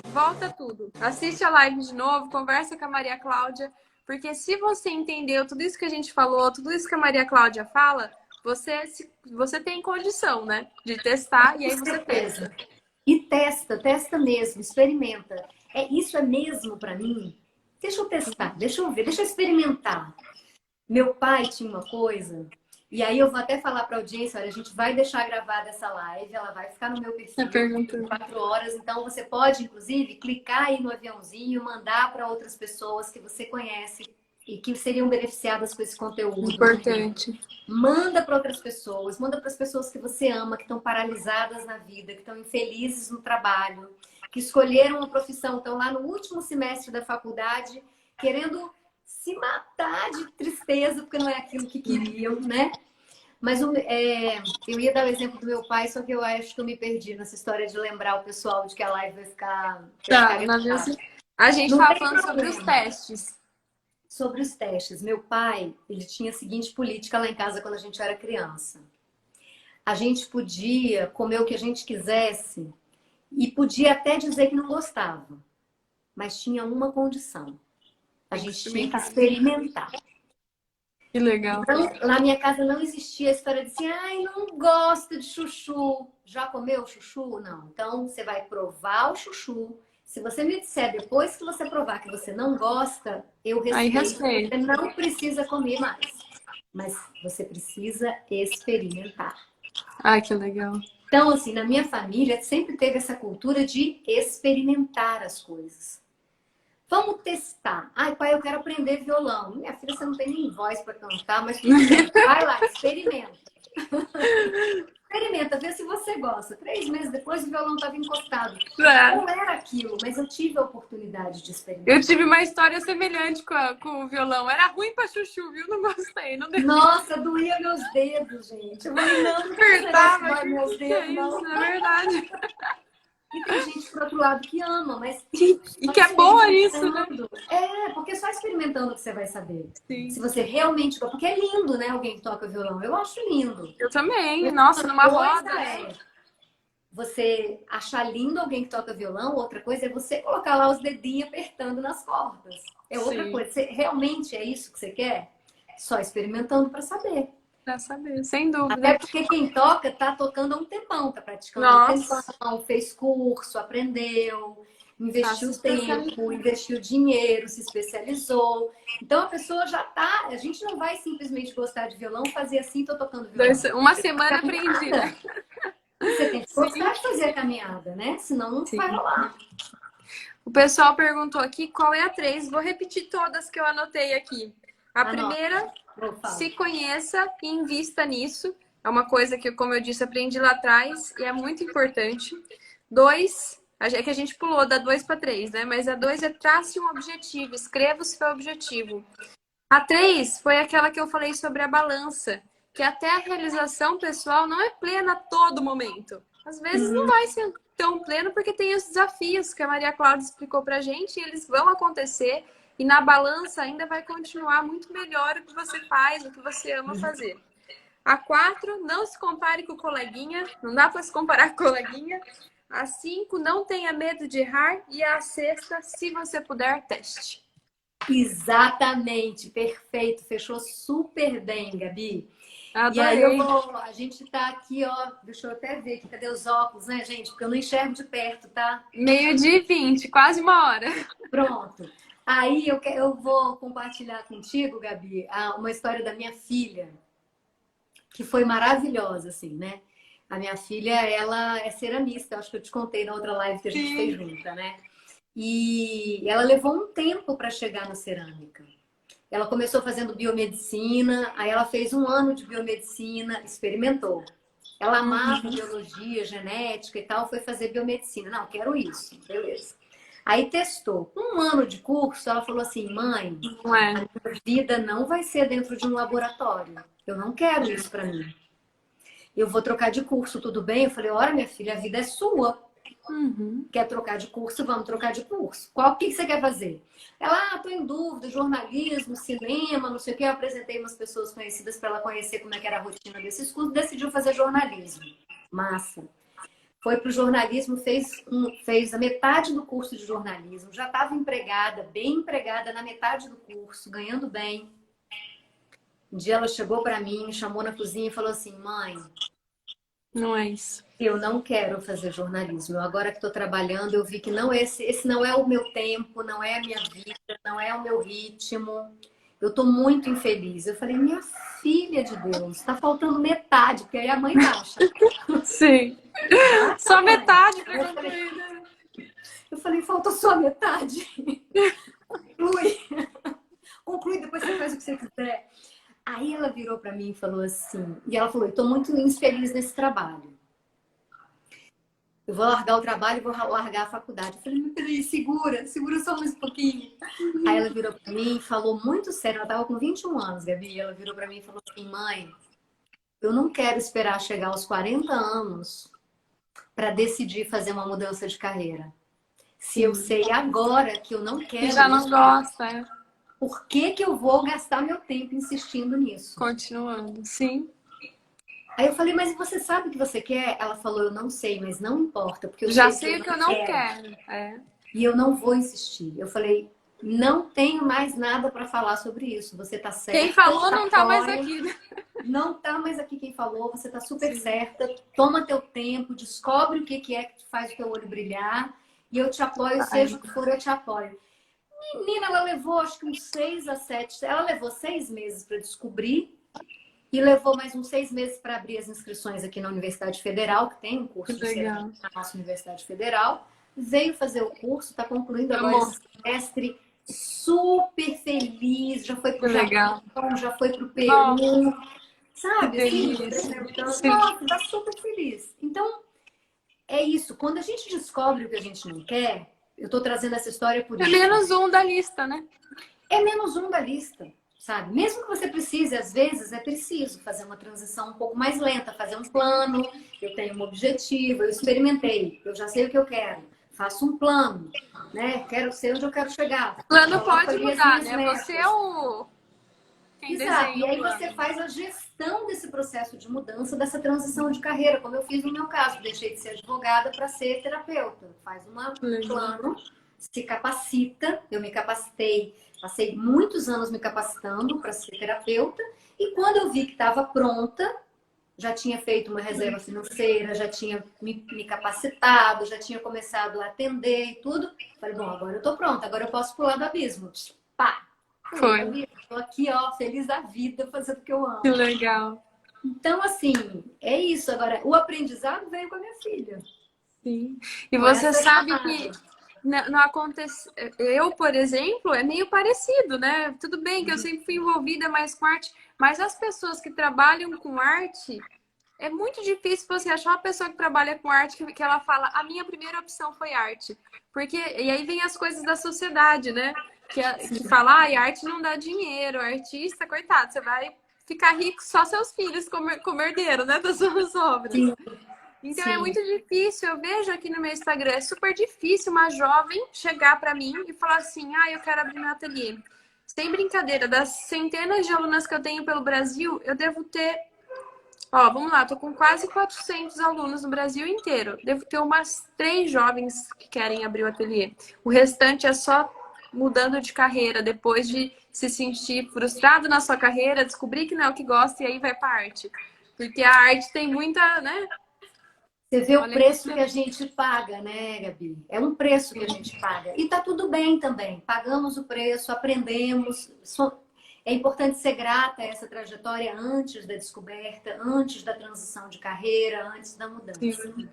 volta tudo. Assiste a live de novo, conversa com a Maria Cláudia, porque se você entendeu tudo isso que a gente falou, tudo isso que a Maria Cláudia fala, você tem condição, né, de testar e Com aí você certeza. testa. E testa mesmo, experimenta. Isso é mesmo para mim? Deixa eu testar, deixa eu ver, deixa eu experimentar. Meu pai tinha uma coisa, e aí eu vou até falar para a audiência, olha, a gente vai deixar gravada essa live, ela vai ficar no meu A perfil pergunta. por 4 horas, então você pode, inclusive, clicar aí no aviãozinho, mandar para outras pessoas que você conhece e que seriam beneficiadas com esse conteúdo. Importante. Manda para outras pessoas, manda para as pessoas que você ama, que estão paralisadas na vida, que estão infelizes no trabalho, que escolheram uma profissão, estão lá no último semestre da faculdade, querendo se matar de tristeza porque não é aquilo que queriam, né? Mas eu ia dar o exemplo do meu pai, só que eu acho que eu me perdi nessa história de lembrar o pessoal de que a live vai ficar Tá, gravada. a gente Não tava tem falando sobre os problema. testes. Sobre os testes, meu pai, ele tinha a seguinte política lá em casa quando a gente era criança. A gente podia comer o que a gente quisesse e podia até dizer que não gostava, mas tinha uma condição: a Tem que gente tinha que experimentar. experimentar. Que legal. Então, lá na minha casa não existia a história de assim, ai, não gosto de chuchu. Já comeu chuchu? Não. Então, você vai provar o chuchu. Se você me disser depois que você provar que você não gosta, eu Aí respeito. Você respeito. não precisa comer mais. Mas você precisa experimentar. Ai, que legal. Então, assim, na minha família sempre teve essa cultura de experimentar as coisas. Vamos testar. Ai, pai, eu quero aprender violão. Minha filha, você não tem nem voz para cantar, mas tudo bem. Vai lá, experimenta. Experimenta, vê se você gosta. 3 meses depois o violão estava encostado. É. Não era aquilo, mas eu tive a oportunidade de Eu experimentar. tive uma história semelhante com o violão. Era ruim pra chuchu, viu? Não gostei. Não deu. Nossa, doía meus dedos, gente. Eu falei, não, não tem esse negócio que Apertava. dói meus Que é dedos, isso? não. É verdade. E tem gente, por outro lado, que ama, mas E só que é boa isso, né? experimentando. Porque só experimentando que você vai saber. Se Sim. você realmente... Porque é lindo, né? Alguém que toca violão. Eu acho lindo. Eu também. Mas Nossa, uma numa coisa roda, né? é você achar lindo alguém que toca violão, outra coisa é você colocar lá os dedinhos apertando nas cordas. É outra Sim. coisa. Realmente é isso que você quer? Só experimentando para saber. Pra saber, sem Até dúvida. porque quem toca tá tocando há um tempão, tá praticando há um Nossa. tempão, fez curso, aprendeu, Tá se investiu tempo, especializando. investiu dinheiro, se especializou. Então a pessoa já tá. A gente não vai simplesmente gostar de violão, fazer assim, tô tocando violão. Uma semana aprendi, né? Você tem que Sim. gostar de fazer a caminhada, né? Senão não vai Sim. rolar. O pessoal perguntou aqui qual é a 3. Vou repetir todas que eu anotei aqui. A Anota, primeira, vou falar. se conheça e invista nisso. É uma coisa que, como eu disse, aprendi lá atrás e é muito importante. 2, é que a gente pulou da 2 para 3, né? Mas a 2 é trace um objetivo, escreva o seu objetivo. A 3 foi aquela que eu falei sobre a balança, que até a realização pessoal não é plena a todo momento. Às vezes não vai ser tão pleno porque tem os desafios que a Maria Cláudia explicou pra gente e eles vão acontecer e na balança ainda vai continuar muito melhor o que você faz, o que você ama fazer. A 4, não se compare com o coleguinha, não dá para se comparar com o coleguinha. A 5, não tenha medo de errar. E a 6, se você puder, teste. Exatamente, perfeito, fechou super bem, Gabi. Adorei. E aí a gente tá aqui, ó, deixa eu até ver aqui, cadê os óculos, né, gente? Porque eu não enxergo de perto, tá? 12h20, quase 1 hora. Pronto. Aí eu vou compartilhar contigo, Gabi, uma história da minha filha, que foi maravilhosa, assim, né? A minha filha, ela é ceramista, acho que eu te contei na outra live que a gente fez junta, né? E ela levou um tempo para chegar na cerâmica. Ela começou fazendo biomedicina, aí ela fez 1 ano de biomedicina, experimentou. Ela amava biologia, genética e tal, foi fazer biomedicina. Não, quero isso, beleza. Aí testou. 1 ano de curso, ela falou assim, mãe, Não é? a minha vida não vai ser dentro de um laboratório. Eu não quero isso para mim. Eu vou trocar de curso, tudo bem? Eu falei, ora, minha filha, a vida é sua. Quer trocar de curso? Vamos trocar de curso. O que você quer fazer? Ela, tô em dúvida, jornalismo, cinema, não sei o que. Eu apresentei umas pessoas conhecidas para ela conhecer como é que era a rotina desses cursos. Decidiu fazer jornalismo. Massa. Foi para o jornalismo, fez a metade do curso de jornalismo. Já estava empregada, bem empregada na metade do curso, ganhando bem. Um dia ela chegou para mim, me chamou na cozinha e falou assim, mãe, Não é isso. eu não quero fazer jornalismo. Eu, agora que estou trabalhando, eu vi que não esse não é o meu tempo, não é a minha vida, não é o meu ritmo. Eu estou muito infeliz. Eu falei, minha filha de Deus, está faltando metade, porque aí a mãe acha. Sim. Ah, Só mãe. metade para concluir, né? Eu falei, falta só a metade. Conclui. Conclui, depois você faz o que você quiser. Aí ela virou para mim e falou assim, e ela falou, eu estou muito infeliz nesse trabalho. Eu vou largar o trabalho e vou largar a faculdade. Eu falei, mas peraí, segura só mais um pouquinho. Aí ela virou pra mim e falou muito sério, ela tava com 21 anos, Gabi, ela virou pra mim e falou assim, mãe, eu não quero esperar chegar aos 40 anos para decidir fazer uma mudança de carreira. Se eu sei agora que eu não quero Já não isso, gosta, é. por que eu vou gastar meu tempo insistindo nisso? Continuando, sim. Aí eu falei, mas você sabe o que você quer? Ela falou, eu não sei, mas não importa, porque eu Já sei sei o que eu não quero. É. e eu não vou insistir. Eu falei, não tenho mais nada para falar sobre isso. Você tá certa. Quem falou não tá mais apoio. aqui, né? Não tá mais aqui quem falou. Você tá super certa. Toma teu tempo, descobre o que é que faz o teu olho brilhar. E eu te apoio, seja o que for, eu te apoio. Menina, ela levou acho que uns 6 a 7. Ela levou 6 meses para descobrir. E levou mais uns 6 meses para abrir as inscrições aqui na Universidade Federal, que tem um curso de cerâmica na nossa Universidade Federal. Veio fazer o curso, está concluindo agora esse semestre, super feliz, já foi para o Japão, já foi para o Peru, sabe? Assim, nossa, está super feliz. Então, é isso. Quando a gente descobre o que a gente não quer, eu estou trazendo essa história por isso. É menos um da lista, né? É menos um da lista. Sabe? Mesmo que você precise, às vezes é preciso fazer uma transição um pouco mais lenta, fazer um plano. Eu tenho um objetivo, eu experimentei, eu já sei o que eu quero. Faço um plano, né? Quero ser onde eu quero chegar. O plano pode mudar, né? Você é o quem Exato. desenha E aí o plano. você faz a gestão desse processo de mudança, dessa transição de carreira, como eu fiz no meu caso. Deixei de ser advogada para ser terapeuta. Faz um plano, se capacita. Eu me capacitei. Passei muitos anos me capacitando para ser terapeuta e quando eu vi que estava pronta, já tinha feito uma reserva financeira, já tinha me capacitado, já tinha começado a atender e tudo. Falei, bom, agora eu tô pronta, agora eu posso pular do abismo. Pá! Foi. Tô aqui, ó, feliz da vida, fazendo o que eu amo. Que legal. Então, assim, é isso. Agora, o aprendizado veio com a minha filha. Sim. E você sabe que não acontece. Eu, por exemplo, é meio parecido, né? Tudo bem que eu sempre fui envolvida mais com arte, mas as pessoas que trabalham com arte, é muito difícil você achar uma pessoa que trabalha com arte que ela fala, a minha primeira opção foi arte. Porque, e aí vem as coisas da sociedade, né? Que fala, ai, arte não dá dinheiro, artista, coitado, você vai ficar rico só seus filhos como herdeiro, né, das suas obras. Sim, Então é sim. muito difícil, eu vejo aqui no meu Instagram, é super difícil uma jovem chegar para mim e falar assim, ah, eu quero abrir meu ateliê. Sem brincadeira, das centenas de alunas que eu tenho pelo Brasil, eu devo ter, ó, vamos lá, tô com quase 400 alunos no Brasil inteiro. Devo ter umas 3 jovens que querem abrir o ateliê. O restante é só mudando de carreira, depois de se sentir frustrado na sua carreira, descobrir que não é o que gosta e aí vai para arte. Porque a arte tem muita, né? Você vê o Olha preço que que a gente paga, né, Gabi? É um preço que a gente paga. E tá tudo bem também. Pagamos o preço, aprendemos. É importante ser grata a essa trajetória antes da descoberta, antes da transição de carreira, antes da mudança. sim.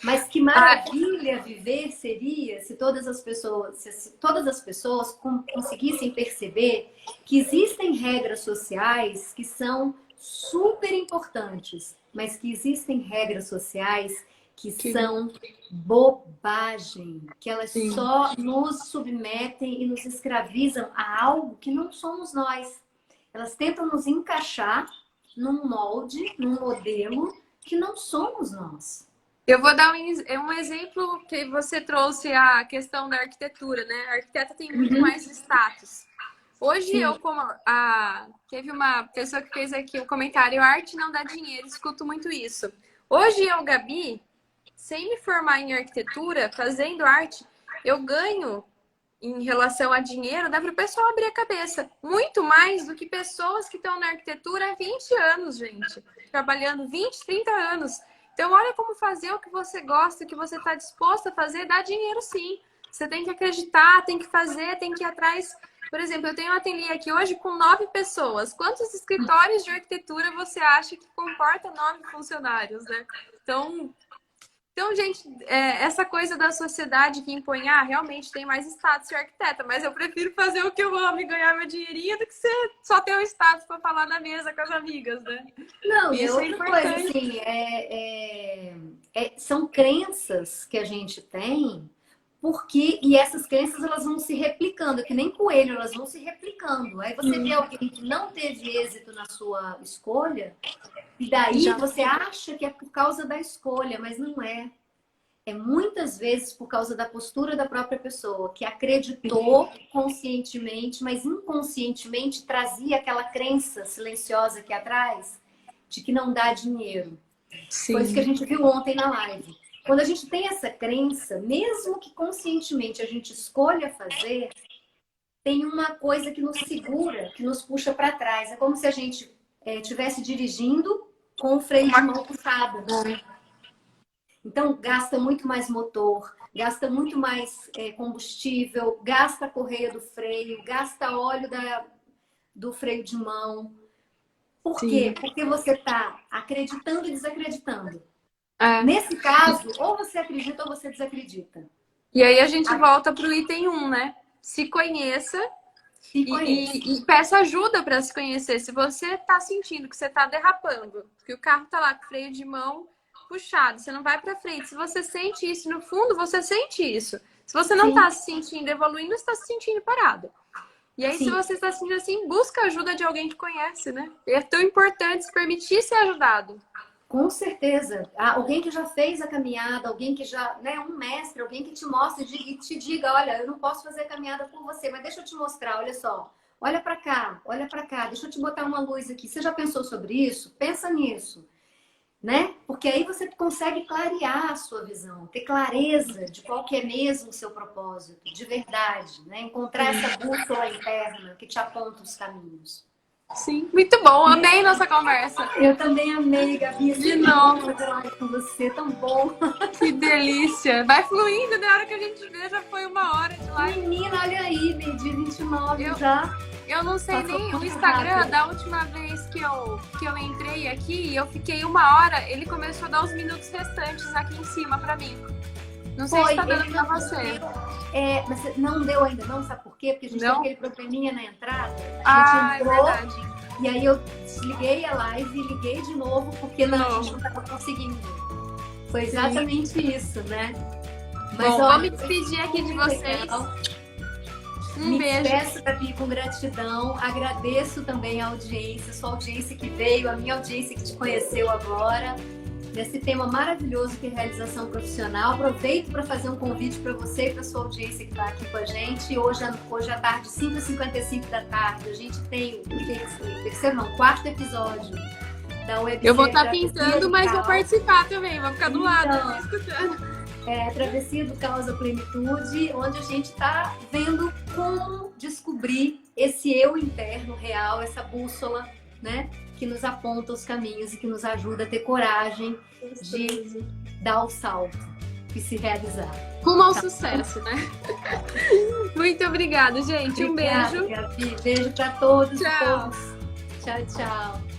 Mas que maravilha viver seria se todas as pessoas, se todas as pessoas conseguissem perceber que existem regras sociais que são super importantes, mas que existem regras sociais que são bobagem, que elas Sim. só nos submetem e nos escravizam a algo que não somos nós. Elas tentam nos encaixar num molde, num modelo que não somos nós. Eu vou dar um exemplo que você trouxe a questão da arquitetura, né? A arquiteta tem muito mais status. Hoje Sim. teve uma pessoa que fez aqui o comentário, arte não dá dinheiro, escuto muito isso. Hoje eu, Gabi, sem me formar em arquitetura, fazendo arte, eu ganho em relação a dinheiro, dá para o pessoal abrir a cabeça. Muito mais do que pessoas que estão na arquitetura há 20 anos, gente. Trabalhando 20, 30 anos. Então, olha como fazer o que você gosta, o que você está disposto a fazer, dá dinheiro sim. Você tem que acreditar, tem que fazer, tem que ir atrás. Por exemplo, eu tenho um ateliê aqui hoje com 9 pessoas. Quantos escritórios de arquitetura você acha que comporta 9 funcionários, né? Então, gente, essa coisa da sociedade que impõe, realmente tem mais status ser arquiteta, mas eu prefiro fazer o que eu amo e ganhar meu dinheirinho do que você só ter um status para falar na mesa com as amigas, né? Não, e Isso é outra coisa, importante. assim, são crenças que a gente tem, e essas crenças elas vão se replicando, que nem coelho, elas vão se replicando. Aí você vê alguém que não teve êxito na sua escolha, e daí você acha que é por causa da escolha, mas não é. É muitas vezes por causa da postura da própria pessoa, que acreditou conscientemente, mas inconscientemente trazia aquela crença silenciosa aqui atrás de que não dá dinheiro. Sim. Foi isso que a gente viu ontem na live. Quando a gente tem essa crença, mesmo que conscientemente a gente escolha fazer, tem uma coisa que nos segura, que nos puxa para trás. É como se a gente estivesse dirigindo com o freio de mão puxado. Então, gasta muito mais motor, gasta muito mais combustível, gasta a correia do freio, gasta óleo do freio de mão. Por quê? Porque você está acreditando e desacreditando. Nesse caso, ou você acredita ou você desacredita. E aí a gente volta para o item 1, né? Se conheça e peça ajuda para se conhecer. Se você está sentindo que você está derrapando, que o carro está lá com o freio de mão puxado, você não vai para frente. Se você sente isso no fundo, você sente isso. Se você não está se sentindo evoluindo, você está se sentindo parado. E aí, se você está se sentindo assim, busca a ajuda de alguém que conhece, né? É tão importante se permitir ser ajudado. Com certeza. Alguém que já fez a caminhada, alguém que já, né, um mestre, alguém que te mostre e te diga, olha, eu não posso fazer a caminhada por você, mas deixa eu te mostrar, olha só. Olha para cá, deixa eu te botar uma luz aqui. Você já pensou sobre isso? Pensa nisso. Né? Porque aí você consegue clarear a sua visão, ter clareza de qual que é mesmo o seu propósito, de verdade, né? Encontrar essa bússola interna que te aponta os caminhos. Sim, muito bom, amei nossa conversa. Eu também amei, Gabi. De novo. Fazer live com você, tão bom. Que delícia. Vai fluindo, na hora que a gente vê, já foi 1 hora de live. Menina, olha aí, meio-dia 29 já. Eu não sei Passou nem o muito Instagram, rápido. da última vez que eu entrei aqui, eu fiquei 1 hora, ele começou a dar os minutos restantes aqui em cima pra mim. Não sei se tá dando pra você. Mas não deu ainda não, sabe por quê? Porque a gente teve aquele probleminha na entrada. É verdade. E aí eu desliguei a live e liguei de novo porque não, a gente não estava conseguindo. Foi exatamente isso, né? Mas, bom, vou me despedir aqui de vocês. Legal. Um beijo. Peço, Gabi, com gratidão. Agradeço também a audiência, sua audiência que veio, a minha audiência que te conheceu agora, nesse tema maravilhoso que é realização profissional. Aproveito para fazer um convite para você e para sua audiência que está aqui com a gente. Hoje à tarde, 5h55 da tarde, a gente tem o quarto episódio da websérie. Eu vou estar pintando, mas vou participar também. Vou ficar do lado, escutando. Travessia do Caos à Plenitude, onde a gente está vendo como descobrir esse eu interno real, essa bússola, né, que nos aponta os caminhos e que nos ajuda a ter coragem de dar o salto e se realizar. Rumo ao sucesso, né? Muito obrigada, gente. Obrigada, um beijo. Gabi. Beijo para todos. Tchau. Tchau, tchau.